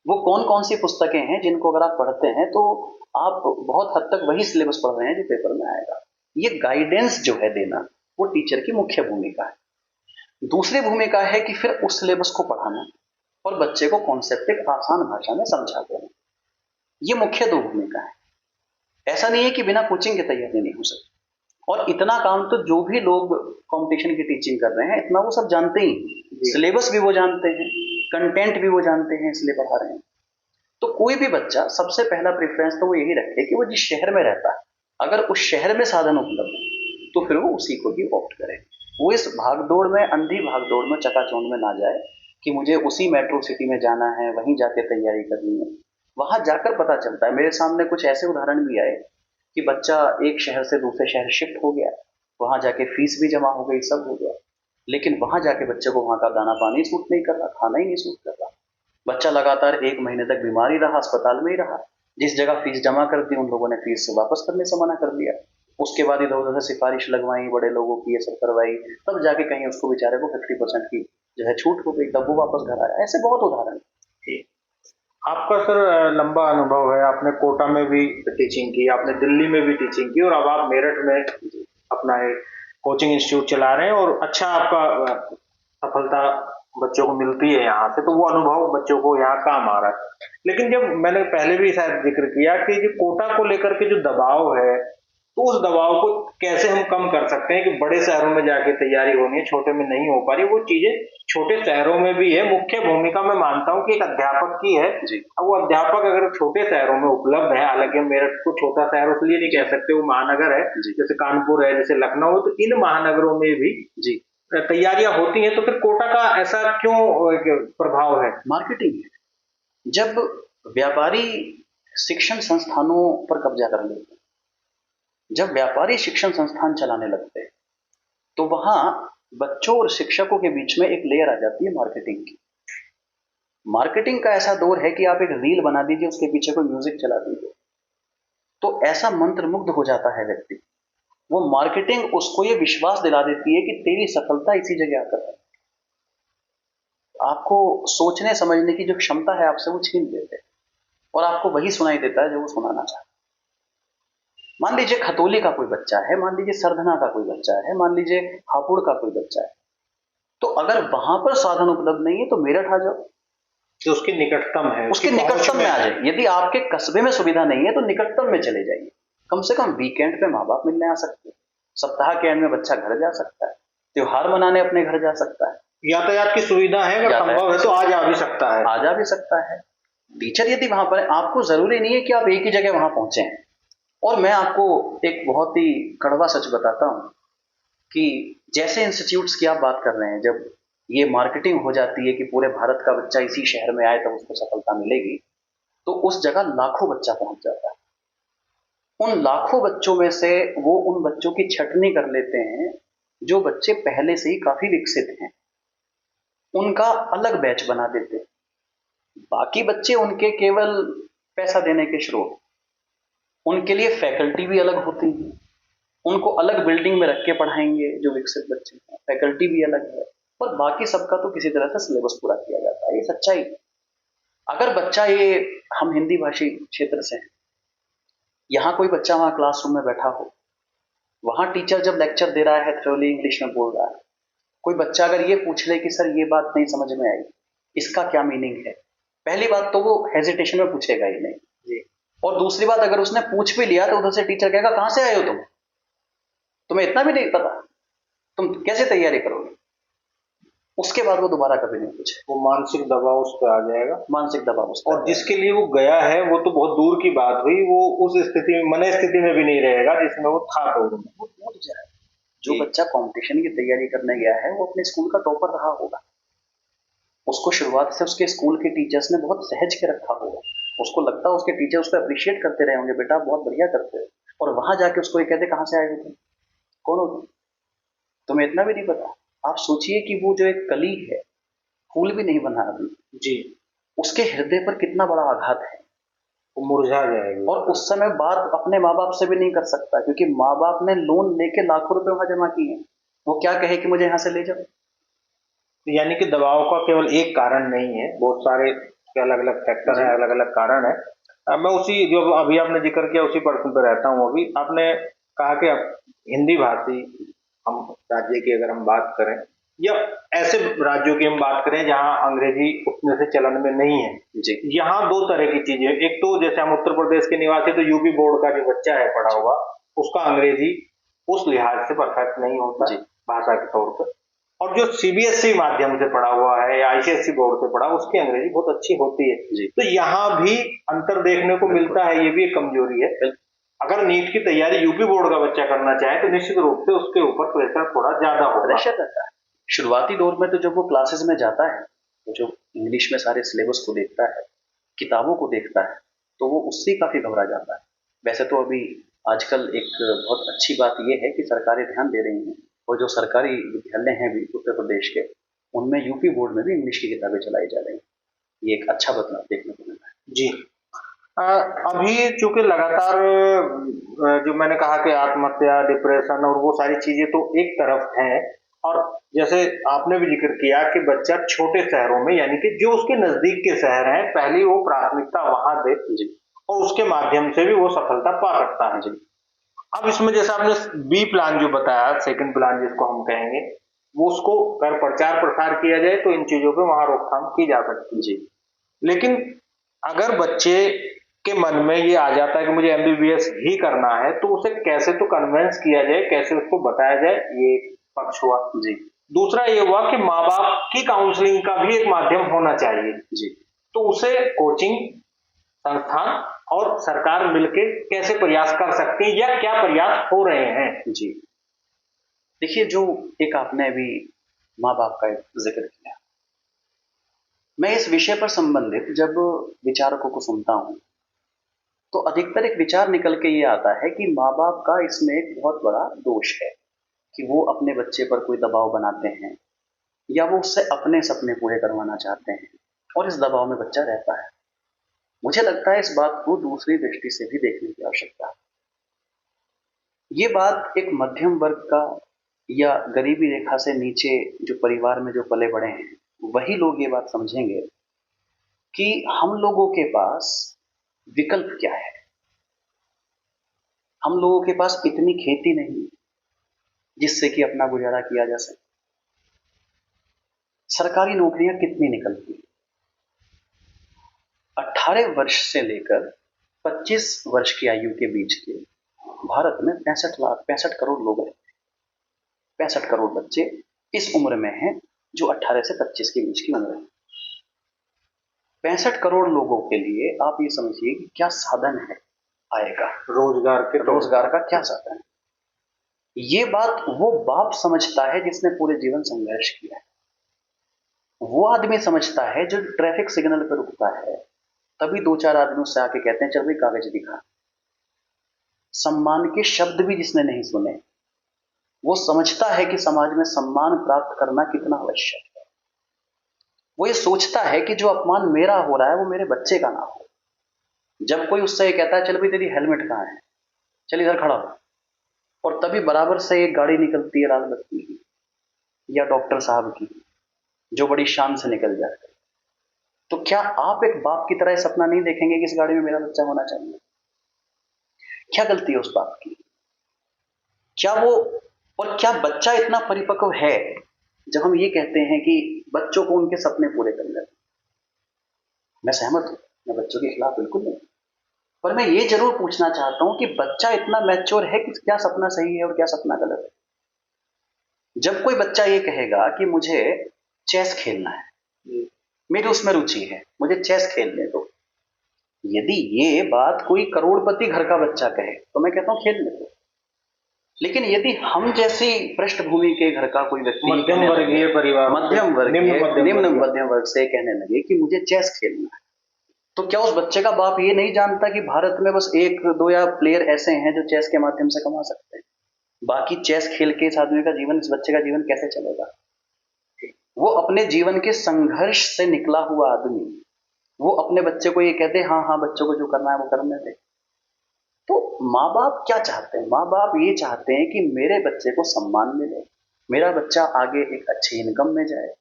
वो कौन कौन सी पुस्तकें हैं जिनको अगर आप पढ़ते हैं तो आप बहुत हद तक वही सिलेबस पढ़ रहे हैं जो पेपर में आएगा। ये गाइडेंस जो है देना, वो टीचर की मुख्य भूमिका है। दूसरी भूमिका है कि फिर उस सिलेबस को पढ़ाना और बच्चे को कॉन्सेप्ट एक आसान भाषा में समझा देना। ये मुख्य दो भूमिका है। ऐसा नहीं है कि बिना कोचिंग के तैयारी नहीं हो सकती। और इतना काम तो जो भी लोग कंपटीशन की टीचिंग कर रहे हैं इतना वो सब जानते ही, सिलेबस भी वो जानते हैं, कंटेंट भी वो जानते हैं, इसलिए पढ़ा रहे हैं। तो कोई भी बच्चा सबसे पहला प्रेफरेंस तो वो यही रखे कि वो जिस शहर में रहता है, अगर उस शहर में साधन उपलब्ध है तो फिर वो उसी को ही ऑप्ट करे। वो इस भागदौड़ में, अंधी भागदौड़ में, चकाचौंध में ना जाए कि मुझे उसी मेट्रो सिटी में जाना है, वहीं जाके तैयारी करनी है। वहां जाकर पता चलता है। मेरे सामने कुछ ऐसे उदाहरण भी आए कि बच्चा एक शहर से दूसरे शहर शिफ्ट हो गया, वहां जाके फीस भी जमा हो गई, सब हो गया, लेकिन वहां जाके बच्चे को वहां का दाना पानी सूट नहीं कर रहा, खाना ही नहीं सूट कर रहा। बच्चा लगातार 1 महीने तक बीमार ही रहा, अस्पताल में ही रहा। जिस जगह फीस जमा कर दी उन लोगों ने फीस से वापस करने से मना कर दिया। उसके बाद इधर उधर से सिफारिश लगवाई, बड़े लोगों की ये सब करवाई, तब जाके कहीं उसको बेचारे को 50% की जो है छूट हो गई, तब वो वापस घर आया। ऐसे बहुत उदाहरण जी। आपका सर लंबा अनुभव है, आपने कोटा में भी टीचिंग की, आपने दिल्ली में भी टीचिंग की और अब आप मेरठ में अपना एक कोचिंग इंस्टीट्यूट चला रहे हैं और अच्छा आपका सफलता बच्चों को मिलती है यहाँ से, तो वो अनुभव बच्चों को यहाँ काम आ रहा है। लेकिन जब मैंने पहले भी शायद जिक्र किया कि जो कोटा को लेकर के जो दबाव है, तो उस दबाव को कैसे हम कम कर सकते हैं कि बड़े शहरों में जाके तैयारी होनी है, छोटे में नहीं हो पा रही वो चीजें। छोटे शहरों में भी है, मुख्य भूमिका मैं मानता हूँ कि एक अध्यापक की है। जी। अब वो अध्यापक अगर छोटे शहरों में उपलब्ध है, हालांकि मेरठ को छोटा शहर इसलिए नहीं कह सकते, वो महानगर है, जैसे कानपुर है, जैसे लखनऊ, तो इन महानगरों में भी जी तैयारियां होती हैं, तो फिर कोटा का ऐसा क्यों प्रभाव है? मार्केटिंग है। जब व्यापारी शिक्षण संस्थानों पर कब्जा कर लेते हैं, जब व्यापारी शिक्षण संस्थान चलाने लगते हैं, तो वहां बच्चों और शिक्षकों के बीच में एक लेयर आ जाती है मार्केटिंग की। मार्केटिंग का ऐसा दौर है कि आप एक रील बना दीजिए, उसके पीछे कोई म्यूजिक चला दीजिए, तो ऐसा मंत्रमुग्ध हो जाता है व्यक्ति। वो मार्केटिंग उसको ये विश्वास दिला देती है कि तेरी सफलता इसी जगह आकर है। आपको सोचने समझने की जो क्षमता है आपसे वो छीन लेते हैं और आपको वही सुनाई देता है जो वो सुनाना चाहता है। मान लीजिए खतौली का कोई बच्चा है, मान लीजिए सरधना का कोई बच्चा है, मान लीजिए हापुड़ का कोई बच्चा है, तो अगर वहां पर साधन उपलब्ध नहीं है तो मेरठ आ जाओ, जो उसके निकटतम है, उसके निकटतम में आ जाए। यदि आपके कस्बे में सुविधा नहीं है तो निकटतम में चले जाइए। कम से कम वीकेंड पे माँ बाप मिलने आ सकते हैं, सप्ताह के एंड में बच्चा घर जा सकता है, त्योहार मनाने अपने घर जा सकता है, यातायात की सुविधा है, अगर संभव है तो आ जा भी सकता है, आ जा भी सकता है। टीचर यदि वहां पर है, आपको जरूरी नहीं है कि आप एक ही जगह वहां पहुंचे हैं। और मैं आपको एक बहुत ही कड़वा सच बताता हूं कि जैसे इंस्टीट्यूट्स की आप बात कर रहे हैं, जब ये मार्केटिंग हो जाती है कि पूरे भारत का बच्चा इसी शहर में आए तब उसको सफलता मिलेगी, तो उस जगह लाखों बच्चा पहुंच जाता है। उन लाखों बच्चों में से वो उन बच्चों की छटनी कर लेते हैं जो बच्चे पहले से ही काफी विकसित हैं, उनका अलग बैच बना देते हैं। बाकी बच्चे उनके केवल पैसा देने के स्रोत, उनके लिए फैकल्टी भी अलग होती है, उनको अलग बिल्डिंग में रख के पढ़ाएंगे जो विकसित बच्चे हैं, फैकल्टी भी अलग है, और बाकी सबका तो किसी तरह से सिलेबस पूरा किया जाता है। ये सच्चाई। अगर बच्चा ये, हम हिंदी भाषी क्षेत्र से हैं, यहाँ कोई बच्चा वहां क्लासरूम में बैठा हो, वहां टीचर जब लेक्चर दे रहा है थ्योरी इंग्लिश में बोल रहा है, कोई बच्चा अगर ये पूछ ले कि सर ये बात नहीं समझ में आई, इसका क्या मीनिंग है, पहली बात तो वो हेजिटेशन में पूछेगा ही नहीं जी। और दूसरी बात, अगर उसने पूछ भी लिया तो उधर से टीचर कहेगा कहां से आए हो तुम, तुम्हें इतना भी नहीं पता, तुम कैसे तैयारी करोगे। उसके बाद वो दोबारा कभी नहीं पूछे। वो मानसिक दबाव उस पर आ जाएगा, मानसिक दबाव उस पर, और जिसके लिए वो गया है वो तो बहुत दूर की बात हुई, वो उस स्थिति में, मन स्थिति में भी नहीं रहेगा जिसमें वो था, तो वो टूट जाए। जो बच्चा कंपटीशन की तैयारी करने गया है वो अपने स्कूल का टॉपर रहा होगा, उसको शुरुआत से उसके स्कूल के टीचर्स ने बहुत सहज के रखा होगा, उसको लगता है उसके टीचर उसको अप्रिशिएट करते रहे होंगे, बेटा बहुत बढ़िया करते हो, और वहां जाके उसको ये कहते कहां से आए हो तुम, कौन हो तुम, तुम्हें इतना भी नहीं पता। आप सोचिए कि वो जो एक कली है, फूल भी नहीं बना अभी जी, उसके हृदय पर कितना बड़ा आघात है, वो मुरझा जाएगी, और उस समय बात अपने माँ बाप से भी नहीं कर सकता, क्योंकि माँ बाप ने लोन लेके लाखों रुपए वहां जमा किए हैं। वो क्या कहे कि मुझे यहाँ से ले जाओ। यानी कि दबाव का केवल एक कारण नहीं है, बहुत सारे अलग अलग फैक्टर है, अलग अलग कारण है। मैं उसी जो अभी आपने जिक्र किया उसी पर्सन पर रहता हूँ। अभी आपने कहा कि हिंदी भाषी हम राज्य की अगर हम बात करें, या ऐसे राज्यों की हम बात करें जहां अंग्रेजी उतने से चलन में नहीं है जी, यहाँ दो तरह की चीजें, एक तो जैसे हम उत्तर प्रदेश के निवासी, तो यूपी बोर्ड का जो बच्चा है पढ़ा हुआ, उसका अंग्रेजी उस लिहाज से परफेक्ट नहीं होता भाषा के तौर पर, और जो सीबीएसई माध्यम से पढ़ा हुआ है या आईसीएसई बोर्ड से पढ़ा, उसकी अंग्रेजी बहुत अच्छी होती है जी। तो यहाँ भी अंतर देखने को मिलता है, ये भी एक कमजोरी है। अगर नीट की तैयारी यूपी बोर्ड का बच्चा करना चाहे तो निश्चित रूप से उसके ऊपर प्रेशर थोड़ा ज्यादा होगा। प्रेशर रहता है शुरुआती दौर में, तो जब वो क्लासेस में जाता है, तो जो इंग्लिश में सारे सिलेबस को देखता है, किताबों को देखता है, तो वो उससे काफी घबरा जाता है। वैसे तो अभी आजकल एक बहुत अच्छी बात यह है कि सरकारें ध्यान दे रही हैं और जो सरकारी विद्यालय हैं भी उत्तर प्रदेश के, उनमें यूपी बोर्ड में भी इंग्लिश की किताबें चलाई जा रही हैं। ये एक अच्छा बदलाव देखने को मिला है। जी। अभी चूंकि लगातार जो मैंने कहा कि आत्महत्या, डिप्रेशन और वो सारी चीजें तो एक तरफ हैं, और जैसे आपने भी जिक्र किया कि बच्चा छोटे शहरों में, यानी कि जो उसके नजदीक के शहर हैं, पहली वो प्राथमिकता वहां दे जी और उसके माध्यम से भी वो सफलता पा सकता है। जी अब इसमें जैसे आपने बी प्लान जो बताया, सेकंड प्लान जिसको हम कहेंगे, वो उसको अगर प्रचार प्रसार किया जाए तो इन चीजों पे वहां रोकथाम की जा सकती है। जी लेकिन अगर बच्चे के मन में ये आ जाता है कि मुझे एमबीबीएस ही करना है, तो उसे कैसे तो कन्विंस किया जाए, कैसे उसको बताया जाए, ये एक पक्ष हुआ। जी दूसरा ये हुआ कि माँ बाप की काउंसलिंग का भी एक माध्यम होना चाहिए। जी तो उसे कोचिंग संस्थान और सरकार मिलके कैसे प्रयास कर सकती है, या क्या प्रयास हो रहे हैं? जी देखिए, जो एक आपने अभी माँ बाप का एक जिक्र किया, मैं इस विषय पर संबंधित जब विचारकों को सुनता हूं, तो अधिकतर एक विचार निकल के ये आता है कि माँ बाप का इसमें एक बहुत बड़ा दोष है कि वो अपने बच्चे पर कोई दबाव बनाते हैं, या वो उससे अपने सपने पूरे करवाना चाहते हैं, और इस दबाव में बच्चा रहता है। मुझे लगता है इस बात को दूसरी दृष्टि से भी देखने की आवश्यकता है। ये बात एक मध्यम वर्ग का या गरीबी रेखा से नीचे जो परिवार में जो पले बड़े हैं, वही लोग ये बात समझेंगे कि हम लोगों के पास विकल्प क्या है। हम लोगों के पास इतनी खेती नहीं जिससे कि अपना गुजारा किया जा सके। सरकारी नौकरियां कितनी निकलती हैं? 18 वर्ष से लेकर 25 वर्ष की आयु के बीच के भारत में 65 करोड़ लोग रहते हैं। 65 करोड़ बच्चे इस उम्र में हैं जो 18 से 25 के बीच की उम्र है। 65 करोड़ लोगों के लिए आप ये समझिए कि क्या साधन है आएगा, रोजगार का क्या साधन है। ये बात वो बाप समझता है जिसने पूरे जीवन संघर्ष किया है। वो आदमी समझता है जो ट्रैफिक सिग्नल पर रुकता है, तभी 2-4 आदमी उससे आके कहते हैं चल भाई कागज दिखा। सम्मान के शब्द भी जिसने नहीं सुने, वो समझता है कि समाज में सम्मान प्राप्त करना कितना आवश्यक है। वो ये सोचता है कि जो अपमान मेरा हो रहा है वो मेरे बच्चे का ना हो। जब कोई उससे ये कहता है चल भाई तेरी हेलमेट कहाँ है, चल इधर खड़ा हो, और तभी बराबर से एक गाड़ी निकलती है लाल बत्ती की या डॉक्टर साहब की, जो बड़ी शान से निकल जाते हैं, तो क्या आप एक बाप की तरह सपना नहीं देखेंगे कि इस गाड़ी में मेरा बच्चा होना चाहिए? क्या गलती है उस बाप की? क्या वो, और क्या बच्चा इतना परिपक्व है जब हम ये कहते हैं कि बच्चों को उनके सपने पूरे करने? मैं सहमत हूं, मैं बच्चों के खिलाफ बिल्कुल नहीं, पर मैं ये जरूर पूछना चाहता हूं कि बच्चा इतना मैच्योर है कि क्या सपना सही है और क्या सपना गलत है। जब कोई बच्चा ये कहेगा कि मुझे चेस खेलना है, मेरी उसमें रुचि है, मुझे चेस खेलने दो, यदि ये बात कोई करोड़पति घर का बच्चा कहे तो मैं कहता हूं खेलने दो। लेकिन यदि हम जैसी पृष्ठभूमि के घर का कोई व्यक्ति, मध्यम वर्गीय परिवार, निम्न मध्यम वर्ग से कहने लगे कि मुझे चेस खेलना है, तो क्या उस बच्चे का बाप ये नहीं जानता कि भारत में बस 1-2 या प्लेयर ऐसे हैं जो चेस के माध्यम से कमा सकते हैं? बाकी चेस खेल के इस आदमी का जीवन, इस बच्चे का जीवन कैसे चलेगा? वो अपने जीवन के संघर्ष से निकला हुआ आदमी, वो अपने बच्चे को ये कहते हाँ हाँ बच्चों को जो करना है वो करने दे। तो माँ बाप क्या चाहते हैं? माँ बाप ये चाहते हैं कि मेरे बच्चे को सम्मान मिले, मेरा बच्चा आगे एक अच्छी इनकम में जाए।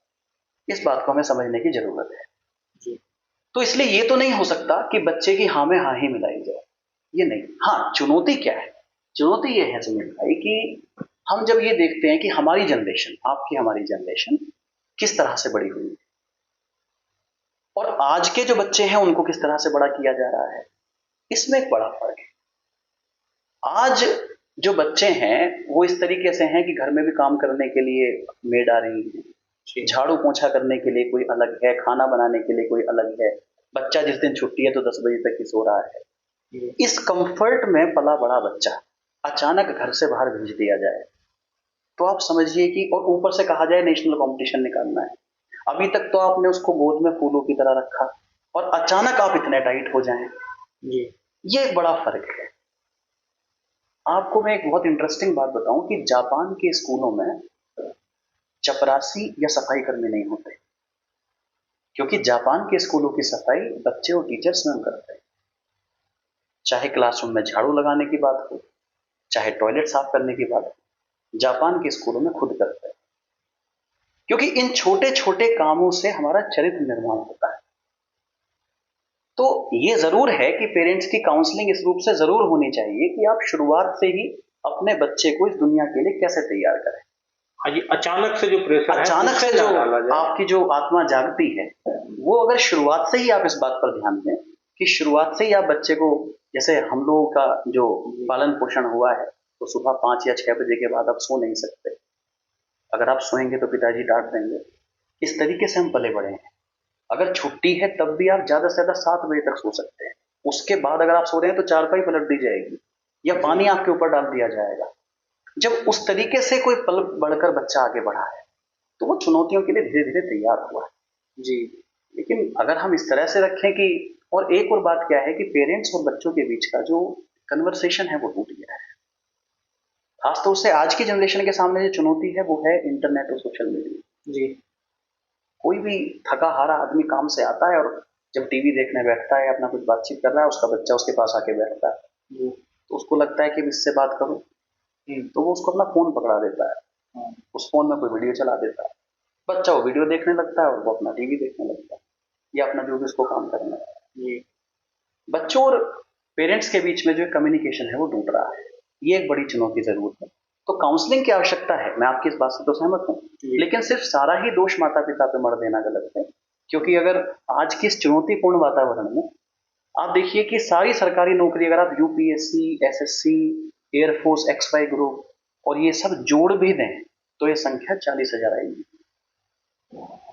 इस बात को हमें समझने की जरूरत है जी। तो इसलिए ये तो नहीं हो सकता कि बच्चे की हाँ में हाँ ही मिलाई जाए, ये नहीं। हाँ, चुनौती क्या है? चुनौती ये है सुनील भाई कि हम जब ये देखते हैं कि हमारी जनरेशन, आपकी हमारी जनरेशन किस तरह से बड़ी हुई है और आज के जो बच्चे हैं उनको किस तरह से बड़ा किया जा रहा है, इसमें एक बड़ा फर्क है। आज जो बच्चे हैं वो इस तरीके से हैं कि घर में भी काम करने के लिए मेड आ रही है, झाड़ू पोंछा करने के लिए कोई अलग है, खाना बनाने के लिए कोई अलग है। बच्चा जिस दिन छुट्टी है तो 10 बजे तक ही सो रहा है। इस कंफर्ट में पला बड़ा बच्चा अचानक घर से बाहर भेज दिया जाए तो आप समझिए कि, और ऊपर से कहा जाए नेशनल कंपटीशन निकालना है, अभी तक तो आपने उसको गोद में फूलों की तरह रखा और अचानक आप इतने टाइट हो जाएं, ये एक बड़ा फर्क है। आपको मैं एक बहुत इंटरेस्टिंग बात बताऊं कि जापान के स्कूलों में चपरासी या सफाई कर्मी नहीं होते, क्योंकि जापान के स्कूलों की सफाई बच्चे और टीचर स्वयं करते हैं। चाहे क्लासरूम में झाड़ू लगाने की बात हो, चाहे टॉयलेट साफ करने की बात हो, जापान के स्कूलों में खुद करते हैं, क्योंकि इन छोटे छोटे कामों से हमारा चरित्र निर्माण होता है। तो ये जरूर है कि पेरेंट्स की काउंसलिंग इस रूप से जरूर होनी चाहिए कि आप शुरुआत से ही अपने बच्चे को इस दुनिया के लिए कैसे तैयार करें। हाँ जी, अचानक से जो प्रेशर है अचानक से उससे जो ना डाला जाए। आपकी जो आत्मा जागती है, वो अगर शुरुआत से ही आप इस बात पर ध्यान दें कि शुरुआत से ही आप बच्चे को, जैसे हम लोगों का जो पालन पोषण हुआ है, तो सुबह 5 या 6 बजे के बाद आप सो नहीं सकते, अगर आप सोएंगे तो पिताजी डांट देंगे। इस तरीके से हम पले बड़े हैं। अगर छुट्टी है तब भी आप ज्यादा से ज्यादा 7 बजे तक सो सकते हैं, उसके बाद अगर आप सो रहे हैं तो चारपाई पलट दी जाएगी या पानी आपके ऊपर डाल दिया जाएगा। जब उस तरीके से कोई पल बढ़कर बच्चा आगे बढ़ा है तो वो चुनौतियों के लिए धीरे धीरे तैयार हुआ है जी। लेकिन अगर हम इस तरह से रखें कि, और एक और बात क्या है कि पेरेंट्स और बच्चों के बीच का जो कन्वर्सेशन है वो टूट गया है। खासतौर से आज की जनरेशन के सामने जो चुनौती है वो है इंटरनेट और सोशल मीडिया जी। कोई भी थका हारा आदमी काम से आता है और जब टीवी देखने बैठता है, अपना कुछ बातचीत कर रहा है, उसका बच्चा उसके पास आके बैठता है तो उसको लगता है कि इससे बात करूं, तो वो उसको अपना फोन पकड़ा देता है, उस फोन में कोई वीडियो चला देता है, बच्चा वो वीडियो देखने लगता है और वो अपना टीवी देखने लगता है या अपना जो भी उसको काम करना है जी। बच्चों और पेरेंट्स के बीच में जो कम्युनिकेशन है वो टूट रहा है, ये एक बड़ी चुनौती जरूर है। तो काउंसलिंग की आवश्यकता है, मैं आपकी इस बात से तो सहमत हूँ, लेकिन सिर्फ सारा ही दोष माता पिता पे मर देना गलत है। क्योंकि अगर आज की इस चुनौतीपूर्ण वातावरण में आप देखिए कि सारी सरकारी नौकरी, अगर आप UPSC, SSC, air force, XY group और ये सब जोड़ भी दें तो ये संख्या 40,000 आएगी।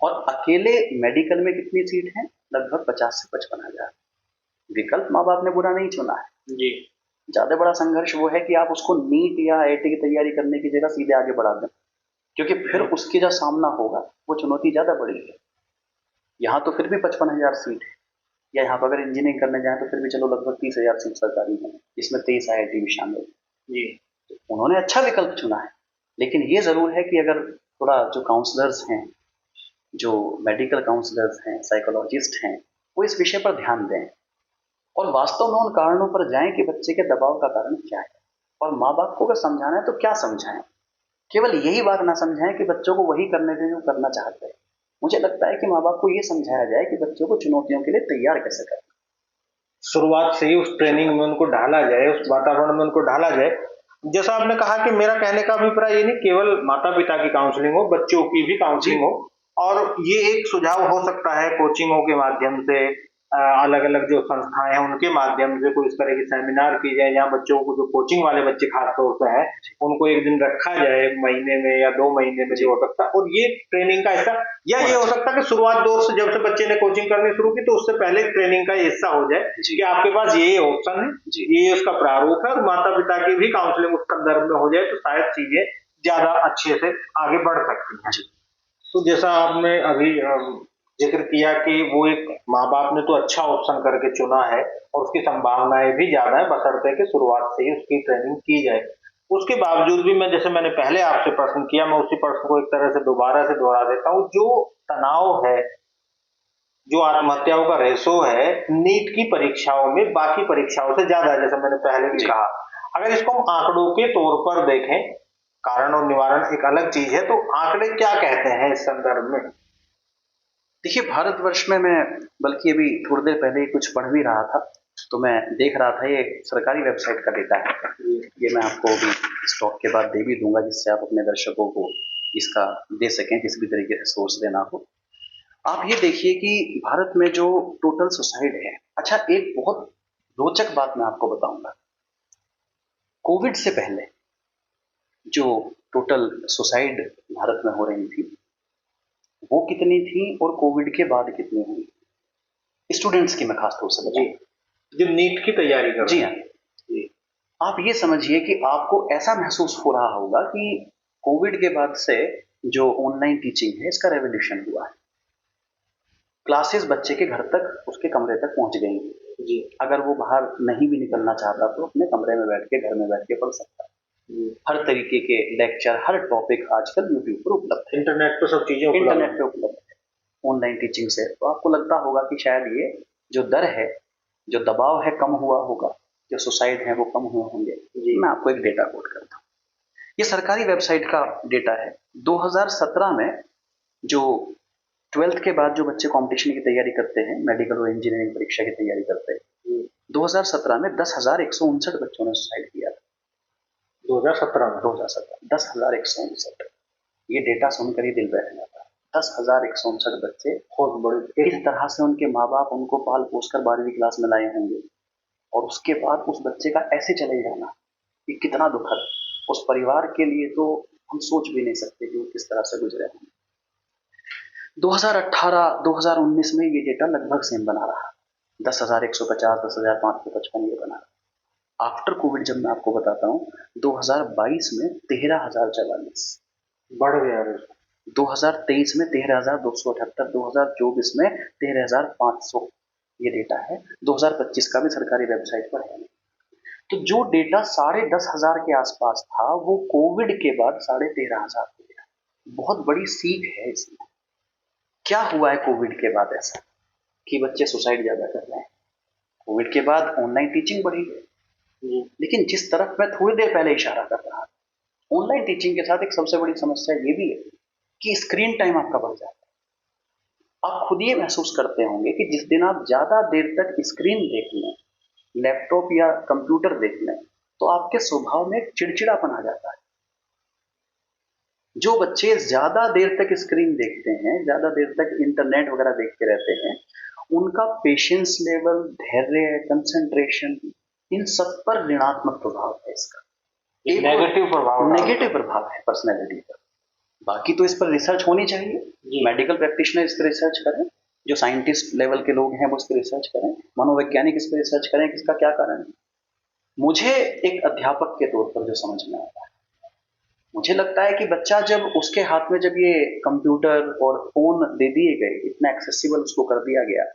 और अकेले मेडिकल में कितनी सीट है? लगभग 50 से 55,000। विकल्प माँ बाप ने बुरा नहीं चुना है जी। ज्यादा बड़ा संघर्ष वो है कि आप उसको नीट या आईआईटी की तैयारी करने की जगह सीधे आगे बढ़ा दें, क्योंकि फिर उसकी जो सामना होगा वो चुनौती ज्यादा बड़ी है। यहाँ तो फिर भी 55,000 सीट है, या यहाँ पर अगर इंजीनियरिंग करने जाए तो फिर भी चलो लगभग 30,000 सीट सरकारी है, इसमें 23 आईआईटी भी शामिल है जी। तो उन्होंने अच्छा विकल्प चुना है, लेकिन ये जरूर है कि अगर थोड़ा जो काउंसलर्स हैं, जो मेडिकल काउंसलर्स हैं, साइकोलॉजिस्ट हैं, वो इस विषय पर ध्यान दें और वास्तव में उन कारणों पर जाएं कि बच्चे के दबाव का कारण क्या है, और माँ बाप को अगर समझाना है तो क्या समझाएं। केवल यही बात ना समझाएं कि बच्चों को वही करने दें जो करना चाहते हैं। मुझे लगता है कि माँ बाप को ये समझाया जाए कि बच्चों को चुनौतियों के लिए तैयार कैसे करें। शुरुआत से ही उस ट्रेनिंग में उनको ढाला जाए, उस वातावरण में उनको ढाला जाए। जैसा आपने कहा कि मेरा कहने का अभिप्राय ये नहीं केवल माता पिता की काउंसलिंग हो, बच्चों की भी काउंसलिंग हो, और ये एक सुझाव हो सकता है कोचिंगों के माध्यम से, अलग अलग जो संस्थाएं हैं उनके माध्यम से कोई इस तरह की सेमिनार की जाए, जहाँ बच्चों को, जो कोचिंग वाले बच्चे खास तौर से हैं, उनको एक दिन रखा जाए महीने में या 2 महीने में जो हो सकता है, और ये ट्रेनिंग का हिस्सा, या ये हो सकता है कि शुरुआत दौर से जब से बच्चे ने कोचिंग करनी शुरू की तो उससे पहले ट्रेनिंग का हिस्सा हो जाए कि आपके पास ये ऑप्शन है, ये उसका प्रारूप है, और माता पिता की भी काउंसलिंग उस संदर्भ में हो जाए तो शायद चीजें ज्यादा अच्छे से आगे बढ़ सकती हैं। तो जैसा आपने अभी जिक्र किया कि वो एक माँ बाप ने तो अच्छा ऑप्शन करके चुना है और उसकी संभावनाएं भी ज्यादा है, बशर्ते कि शुरुआत से ही उसकी ट्रेनिंग की जाए। उसके बावजूद भी मैं, जैसे मैंने पहले आपसे प्रश्न किया, मैं उसी प्रश्न को एक तरह से दोबारा से दोहरा देता हूँ। जो तनाव है, जो आत्महत्याओं का रेशो है नीट की परीक्षाओं में बाकी परीक्षाओं से ज्यादा है, जैसा मैंने पहले भी कहा। अगर इसको हम आंकड़ों के तौर पर देखें, कारण और निवारण एक अलग चीज है, तो आंकड़े क्या कहते हैं इस संदर्भ में? देखिए, भारतवर्ष में मैं बल्कि अभी थोड़ी देर पहले ही कुछ पढ़ भी रहा था, तो मैं देख रहा था, ये सरकारी वेबसाइट का डेटा है, ये मैं आपको अभी स्टॉक के बाद दे भी दूंगा, जिससे आप अपने दर्शकों को इसका दे सकें, किसी भी तरीके से सोर्स देना हो। आप ये देखिए कि भारत में जो टोटल सुसाइड है, अच्छा एक बहुत रोचक बात मैं आपको बताऊंगा। कोविड से पहले जो टोटल सुसाइड भारत में हो रही थी वो कितनी थी और कोविड के बाद कितनी हुई, स्टूडेंट्स की मैं खास तौर से बताऊं, जो नीट की तैयारी कर जी हाँ जी। आप ये समझिए कि आपको ऐसा महसूस हो रहा होगा कि कोविड के बाद से जो ऑनलाइन टीचिंग है इसका रेवोल्यूशन हुआ है। क्लासेस बच्चे के घर तक, उसके कमरे तक पहुंच गई, जी। अगर वो बाहर नहीं भी निकलना चाहता तो अपने कमरे में बैठ के, घर में बैठ के पढ़ सकता है। हर तरीके के लेक्चर, हर टॉपिक आजकल यूट्यूब पर उपलब्ध है, इंटरनेट पे सब चीजें उपलब्ध इंटरनेट हैं। पे उपलब्ध है ऑनलाइन टीचिंग से। तो आपको लगता होगा कि शायद ये जो दर है, जो दबाव है, कम हुआ होगा, जो सुसाइड है वो कम हुए होंगे। जी। मैं आपको एक डेटा कोट करता हूँ, ये सरकारी वेबसाइट का डेटा है। 2017 में जो 12th के बाद जो बच्चे कंपटीशन की तैयारी करते हैं, मेडिकल और इंजीनियरिंग परीक्षा की तैयारी करते हैं, 2017 में 10,159 बच्चों ने सुसाइड किया था। 2017 में 2017 10,159, ये डेटा सुनकर ही दिल बैठ जाता है। 10,159 बच्चे, बहुत बड़ी। किस तरह से उनके माँ बाप उनको पाल पोस कर 12वीं क्लास में लाए होंगे, और उसके बाद उस बच्चे का ऐसे चले जाना, ये कितना दुखद। उस परिवार के लिए तो हम सोच भी नहीं सकते कि वो किस तरह से गुजरे होंगे। 2018-2019 में ये डेटा लगभग सेम बना रहा, 10,150, 10,555 ये बना रहा। आफ्टर कोविड जब मैं आपको बताता हूँ, 2022 में 13,044, बढ़ गया है। 2023 में 13,278, 2024 में 13,500 ये डेटा है। 2025 का भी सरकारी वेबसाइट पर है। तो जो डेटा 10,500 के आसपास था, वो कोविड के बाद 13,500 हो गया। बहुत बड़ी सीख है इसमें। क्या हुआ है कोविड के बाद ऐसा कि बच्चे सुसाइड ज्यादा कर रहे हैं? कोविड के बाद ऑनलाइन टीचिंग बढ़ी है, लेकिन जिस तरफ मैं थोड़ी देर पहले इशारा कर रहा था, ऑनलाइन टीचिंग के साथ एक सबसे बड़ी समस्या ये भी है कि स्क्रीन टाइम आपका बढ़ जाता है। आप खुद ये महसूस करते होंगे कि जिस दिन आप ज्यादा देर तक स्क्रीन देख लें, लैपटॉप या कंप्यूटर देख लें, तो आपके स्वभाव में एक चिड़चिड़ापन आ जाता है। जो बच्चे ज्यादा देर तक स्क्रीन देखते हैं, ज्यादा देर तक इंटरनेट वगैरह देखते रहते हैं, उनका पेशेंस लेवल, धैर्य, कंसंट्रेशन, इन सब पर ऋणात्मक प्रभाव है इसका। एक नेगेटिव प्रभाव है पर्सनैलिटी पर। बाकी तो इस पर रिसर्च होनी चाहिए, मेडिकल प्रैक्टिशनर इस पर रिसर्च करें, जो साइंटिस्ट लेवल के लोग हैं वो इस पर रिसर्च करें, मनोवैज्ञानिक इस पर रिसर्च करें कि इसका क्या कारण है। मुझे एक अध्यापक के तौर पर जो समझ में आता है, मुझे लगता है कि बच्चा जब उसके हाथ में जब ये कंप्यूटर और फोन दे दिए गए, इतना एक्सेसिबल उसको कर दिया गया,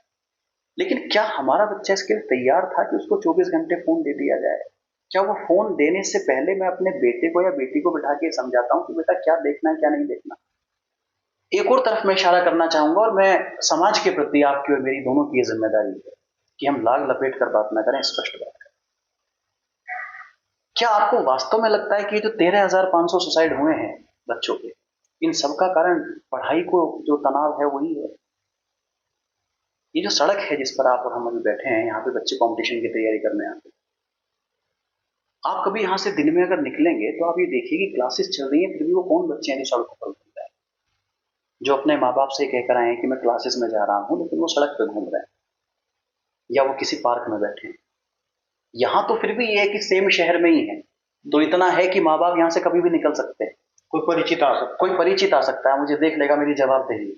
लेकिन क्या हमारा बच्चा इसके लिए तैयार था कि उसको 24 घंटे फोन दे दिया जाए? क्या वो फोन देने से पहले मैं अपने बेटे को या बेटी को बिठा के समझाता हूँ कि बेटा क्या देखना है, क्या नहीं देखना? एक और तरफ मैं इशारा करना चाहूंगा, और मैं समाज के प्रति आपकी और मेरी दोनों की जिम्मेदारी है कि हम लाग लपेट कर बात ना करें, स्पष्ट बात करें। क्या आपको वास्तव में लगता है कि जो 13,500 सुसाइड हुए हैं बच्चों के, इन सब का कारण पढ़ाई को जो तनाव है वही है? ये जो सड़क है जिस पर आप और हम अभी बैठे हैं, यहाँ पे बच्चे कंपटीशन की तैयारी करने आते हैं, आप कभी यहाँ से दिन में अगर निकलेंगे तो आप ये देखिए कि क्लासेस चल रही हैं, फिर भी वो कौन बच्चे हैं जो सड़कों पर घूम रहे हैं, जो अपने माँ बाप से कहकर आए हैं कि मैं क्लासेस में जा रहा हूँ, लेकिन वो सड़क पर घूम रहे हैं या वो किसी पार्क में बैठे हैं। यहाँ तो फिर भी ये है कि सेम शहर में ही है, तो इतना है कि माँ बाप यहाँ से कभी भी निकल सकते हैं, कोई परिचित आ सकता है, मुझे देख लेगा, मेरी जवाबदेही।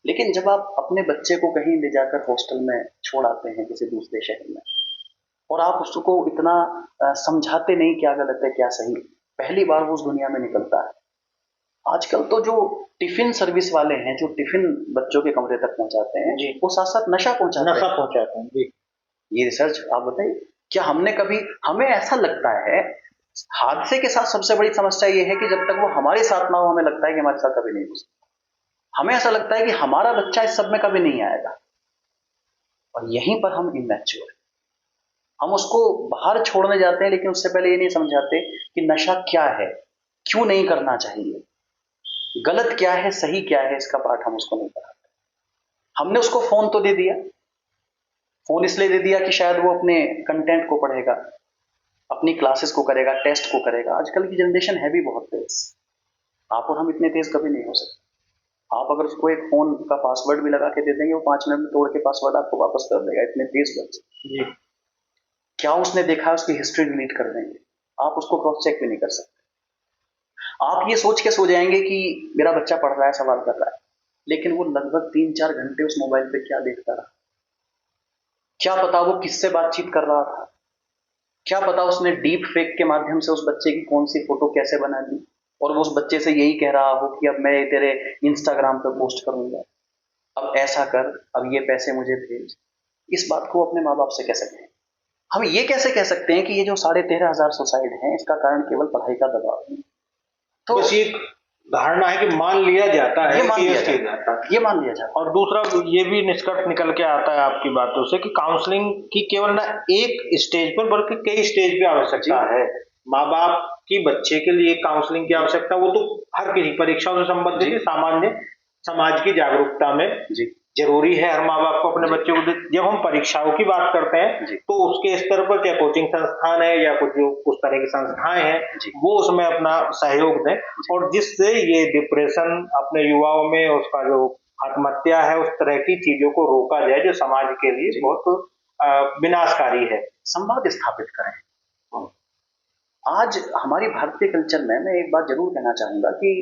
लेकिन जब आप अपने बच्चे को कहीं ले जाकर हॉस्टल में छोड़ आते हैं किसी दूसरे शहर में, और आप उसको इतना समझाते नहीं क्या गलत है क्या सही, पहली बार वो उस दुनिया में निकलता है। आजकल तो जो टिफिन सर्विस वाले हैं, जो टिफिन बच्चों के कमरे तक पहुंचाते हैं, वो साथ साथ नशा पहुंचाते हैं जी। ये रिसर्च आप बताइए, क्या हमने कभी, हमें ऐसा लगता है हादसे के साथ सबसे बड़ी समस्या ये है कि जब तक वो हमारे साथ ना हो, हमें लगता है कि हमारे साथ कभी नहीं हो सकता। हमें ऐसा लगता है कि हमारा बच्चा इस सब में कभी नहीं आएगा, और यहीं पर हम इमैच्योर, हम उसको बाहर छोड़ने जाते हैं, लेकिन उससे पहले ये नहीं समझाते कि नशा क्या है, क्यों नहीं करना चाहिए, गलत क्या है, सही क्या है, इसका पाठ हम उसको नहीं पढ़ाते। हमने उसको फोन तो दे दिया, फोन इसलिए दे दिया कि शायद वो अपने कंटेंट को पढ़ेगा, अपनी क्लासेस को करेगा, टेस्ट को करेगा। आजकल की जनरेशन है भी बहुत तेज, आप और हम इतने तेज कभी नहीं हो सकते। आप अगर उसको एक फोन का पासवर्ड भी लगा के दे देंगे, वो 5 मिनट में तोड़ के पासवर्ड आपको वापस कर देगा, इतने तेज बच्चे। क्या उसने देखा है उसकी हिस्ट्री डिलीट कर देंगे, आप उसको क्रॉस चेक भी नहीं कर सकते। आप ये सोच के सो जाएंगे कि मेरा बच्चा पढ़ रहा है, सवाल कर रहा है, लेकिन वो लगभग 3-4 घंटे उस मोबाइल पे क्या देखता रहा, क्या पता वो किससे बातचीत कर रहा था, क्या पता उसने डीप फेक के माध्यम से उस बच्चे की कौन सी फोटो कैसे बना दी, और वो उस बच्चे से यही कह रहा हो कि अब मैं तेरे इंस्टाग्राम पे पोस्ट करूंगा, अब ऐसा कर, अब ये पैसे मुझे भेज। इस बात को अपने माँ बाप से कैसे कहें? हम ये कैसे कह सकते हैं कि ये जो 13,500 सुसाइड हैं इसका कारण केवल पढ़ाई का दबाव नहीं? तो बस एक धारणा है कि मान लिया जाता है, ये मान लिया जाता है, ये मान लिया जाता है। और दूसरा ये भी निष्कर्ष निकल के आता है आपकी बातों से कि काउंसलिंग की केवल ना एक स्टेज पर बल्कि कई स्टेज पे आवश्यकता है। माँ बाप की बच्चे के लिए काउंसलिंग की आवश्यकता, वो तो हर किसी परीक्षाओं से संबंधित सामान्य समाज की जागरूकता में जरूरी है हर माँ बाप को अपने बच्चों को। जब हम परीक्षाओं की बात करते हैं तो उसके स्तर पर क्या कोचिंग संस्थान है या कुछ उस तरह की संस्थाएं हैं वो उसमें अपना सहयोग दें, और जिससे ये डिप्रेशन अपने युवाओं में, उसका जो आत्महत्या है, उस तरह की चीजों को रोका जाए जो समाज के लिए बहुत विनाशकारी है। संवाद स्थापित करें। आज हमारी भारतीय कल्चर में मैं एक बात जरूर कहना चाहूंगा कि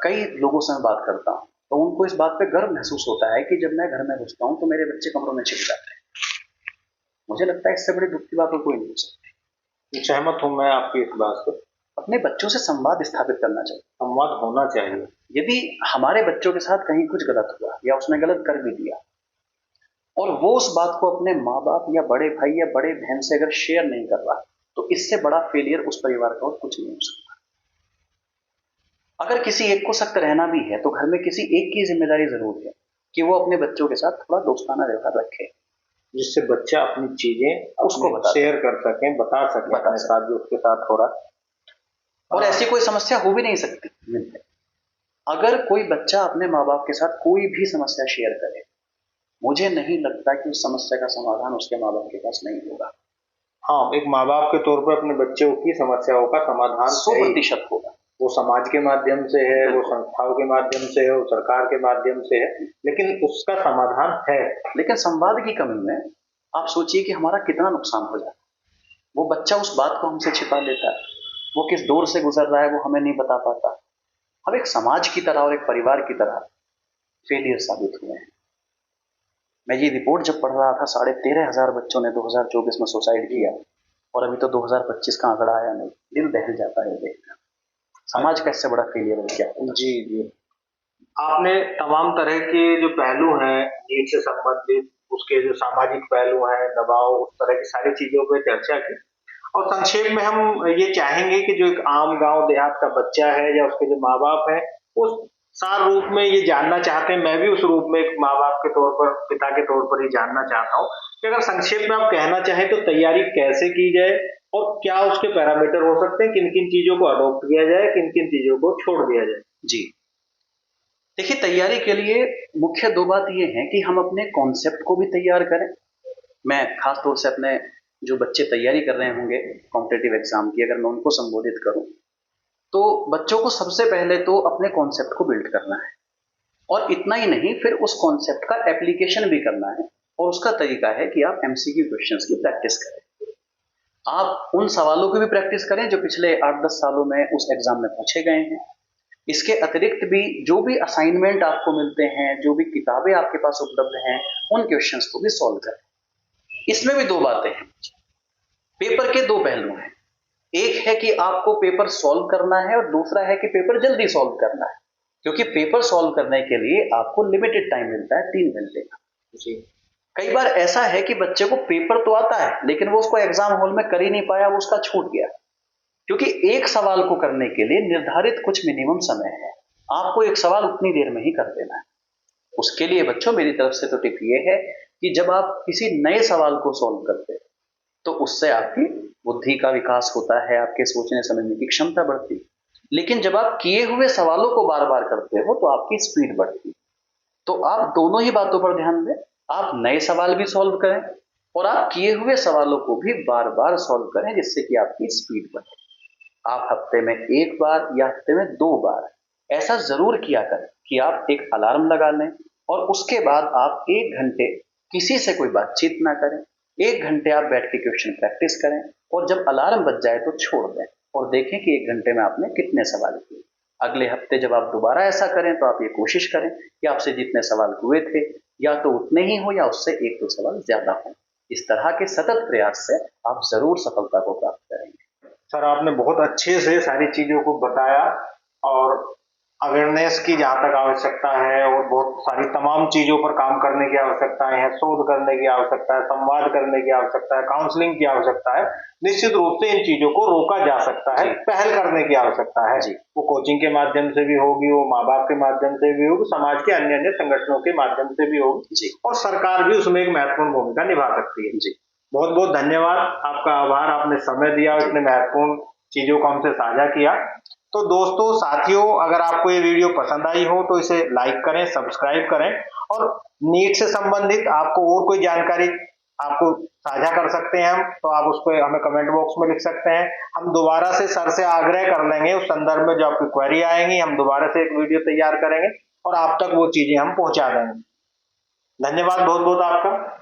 कई लोगों से मैं बात करता हूँ तो उनको इस बात पे गर्व महसूस होता है कि जब मैं घर में घुसता हूँ तो मेरे बच्चे कमरों में छिप जाते हैं। मुझे लगता है इससे बड़ी दुख की बात और कोई नहीं हो सकती। सहमत हूँ मैं आपकी इस बात से। अपने बच्चों से संवाद स्थापित करना चाहिए, संवाद होना चाहिए। यदि हमारे बच्चों के साथ कहीं कुछ गलत हुआ या उसने गलत कर भी दिया और वो उस बात को अपने माँ बाप या बड़े भाई या बड़े बहन से अगर शेयर नहीं कर रहा तो इससे बड़ा फेलियर उस परिवार का और कुछ नहीं हो सकता। अगर किसी एक को सख्त रहना भी है तो घर में किसी एक की जिम्मेदारी जरूर है कि वो अपने बच्चों के साथ थोड़ा दोस्ताना व्यवहार रखे, जिससे बच्चा अपनी चीजें उसको शेयर कर सकें, बता सकें अपने साथ जो उसके साथ हो रहा। और ऐसी कोई समस्या हो भी नहीं सकती अगर कोई बच्चा अपने माँ बाप के साथ कोई भी समस्या शेयर करे। मुझे नहीं लगता कि उस समस्या का समाधान उसके माँ बाप के पास नहीं होगा। हाँ, एक माँ बाप के तौर पर अपने बच्चों की समस्याओं का समाधान 100% होगा। वो समाज के माध्यम से है, वो संस्थाओं के माध्यम से है, वो सरकार के माध्यम से है, लेकिन उसका समाधान है। लेकिन संवाद की कमी में आप सोचिए कि हमारा कितना नुकसान हो जाता है। वो बच्चा उस बात को हमसे छिपा लेता है, वो किस दौर से गुजर रहा है वो हमें नहीं बता पाता। हम एक समाज की तरह और एक परिवार की तरह फेलियर साबित हुए हैं। मैं ये रिपोर्ट जब पढ़ रहा था 13,500 बच्चों ने 2024 में सुसाइड किया और अभी तो 2025 का आंकड़ा आया नहीं, दिल दहल जाता है देखकर। समाज का इससे बड़ा फेलियर है क्या? जी। आपने तमाम तरह के जो पहलू हैं नीट से संबंधित, उसके जो सामाजिक पहलू हैं, दबाव, उस तरह की सारी चीजों पर चर्चा की। और संक्षेप में हम ये चाहेंगे कि जो एक आम गांव देहात का बच्चा है या उसके जो माँ बाप है उस सार रूप में ये जानना चाहते हैं, मैं भी उस रूप में एक माँ बाप के तौर पर, पिता के तौर पर ही जानना चाहता हूँ कि अगर संक्षेप में आप कहना चाहें तो तैयारी कैसे की जाए और क्या उसके पैरामीटर हो सकते हैं, किन किन चीजों को अडॉप्ट किया जाए, किन किन चीजों को छोड़ दिया जाए। जी देखिए, तैयारी के लिए मुख्य दो बात ये है कि हम अपने कॉन्सेप्ट को भी तैयार करें। मैं खास तौर से अपने जो बच्चे तैयारी कर रहे होंगे कॉम्पिटिटिव एग्जाम की, अगर मैं उनको संबोधित करूं तो बच्चों को सबसे पहले तो अपने कॉन्सेप्ट को बिल्ड करना है और इतना ही नहीं, फिर उस कॉन्सेप्ट का एप्लीकेशन भी करना है। और उसका तरीका है कि आप एमसीक्यू क्वेश्चंस की प्रैक्टिस करें। आप उन सवालों की भी प्रैक्टिस करें जो पिछले 8-10 सालों में उस एग्जाम में पूछे गए हैं। इसके अतिरिक्त भी जो भी असाइनमेंट आपको मिलते हैं, जो भी किताबें आपके पास उपलब्ध हैं, उन क्वेश्चंस को भी सॉल्व करें। इसमें भी दो बातें हैं, पेपर के दो पहलू हैं। एक है कि आपको पेपर सॉल्व करना है और दूसरा है कि पेपर जल्दी सॉल्व करना है, क्योंकि पेपर सॉल्व करने के लिए आपको लिमिटेड टाइम मिलता है 3 घंटे का। कई बार ऐसा है कि बच्चे को पेपर तो आता है लेकिन वो उसको एग्जाम हॉल में कर ही नहीं पाया, वो उसका छूट गया, क्योंकि एक सवाल को करने के लिए निर्धारित कुछ मिनिमम समय है। आपको एक सवाल उतनी देर में ही कर देना है। उसके लिए बच्चों मेरी तरफ से तो टिप ये है कि जब आप किसी नए सवाल को सॉल्व करते हैं तो उससे आपकी बुद्धि का विकास होता है, आपके सोचने समझने की क्षमता बढ़ती है। लेकिन जब आप किए हुए सवालों को बार बार करते हो तो आपकी स्पीड बढ़ती है। तो आप दोनों ही बातों पर ध्यान दें, आप नए सवाल भी सॉल्व करें और आप किए हुए सवालों को भी बार बार सॉल्व करें, जिससे कि आपकी स्पीड बढ़े। आप हफ्ते में 1 बार या हफ्ते में 2 बार ऐसा जरूर किया करें कि आप एक अलार्म लगा लें और उसके बाद आप 1 घंटे किसी से कोई बातचीत ना करें। 1 घंटे आप बैठ के क्वेश्चन प्रैक्टिस करें और जब अलार्म बज जाए तो छोड़ दें और देखें कि 1 घंटे में आपने कितने सवाल किए। अगले हफ्ते जब आप दोबारा ऐसा करें तो आप ये कोशिश करें कि आपसे जितने सवाल हुए थे या तो उतने ही हो या उससे 1-2 सवाल ज्यादा हो। इस तरह के सतत प्रयास से आप जरूर सफलता को प्राप्त करेंगे। सर, आपने बहुत अच्छे से सारी चीजों को बताया और अवेयरनेस की जहाँ तक आवश्यकता है और बहुत सारी तमाम चीज़ों पर काम करने की आवश्यकताएं हैं, शोध करने की आवश्यकता है, संवाद करने की आवश्यकता है, काउंसलिंग की आवश्यकता है। निश्चित रूप से इन चीज़ों को रोका जा सकता है, जी। पहल करने की आवश्यकता है। जी। वो कोचिंग के माध्यम से भी होगी, वो माँ-बाप के माध्यम से भी होगी, समाज के अन्य-अन्य संगठनों के माध्यम से भी होगी जी। और सरकार भी उसमें एक महत्वपूर्ण भूमिका निभा सकती है। जी। बहुत-बहुत धन्यवाद, आपका आभार, आपने समय दिया और इतने महत्वपूर्ण चीज़ों को हमसे साझा किया। तो दोस्तों, साथियों, अगर आपको ये वीडियो पसंद आई हो तो इसे लाइक करें, सब्सक्राइब करें और नीट से संबंधित आपको और कोई जानकारी आपको साझा कर सकते हैं हम, तो आप उसको हमें कमेंट बॉक्स में लिख सकते हैं। हम दोबारा से सर से आग्रह कर लेंगे, उस संदर्भ में जो आपकी क्वेरी आएंगी हम दोबारा से एक वीडियो तैयार करेंगे और आप तक वो चीजें हम पहुंचा देंगे। धन्यवाद बहुत-बहुत आपका।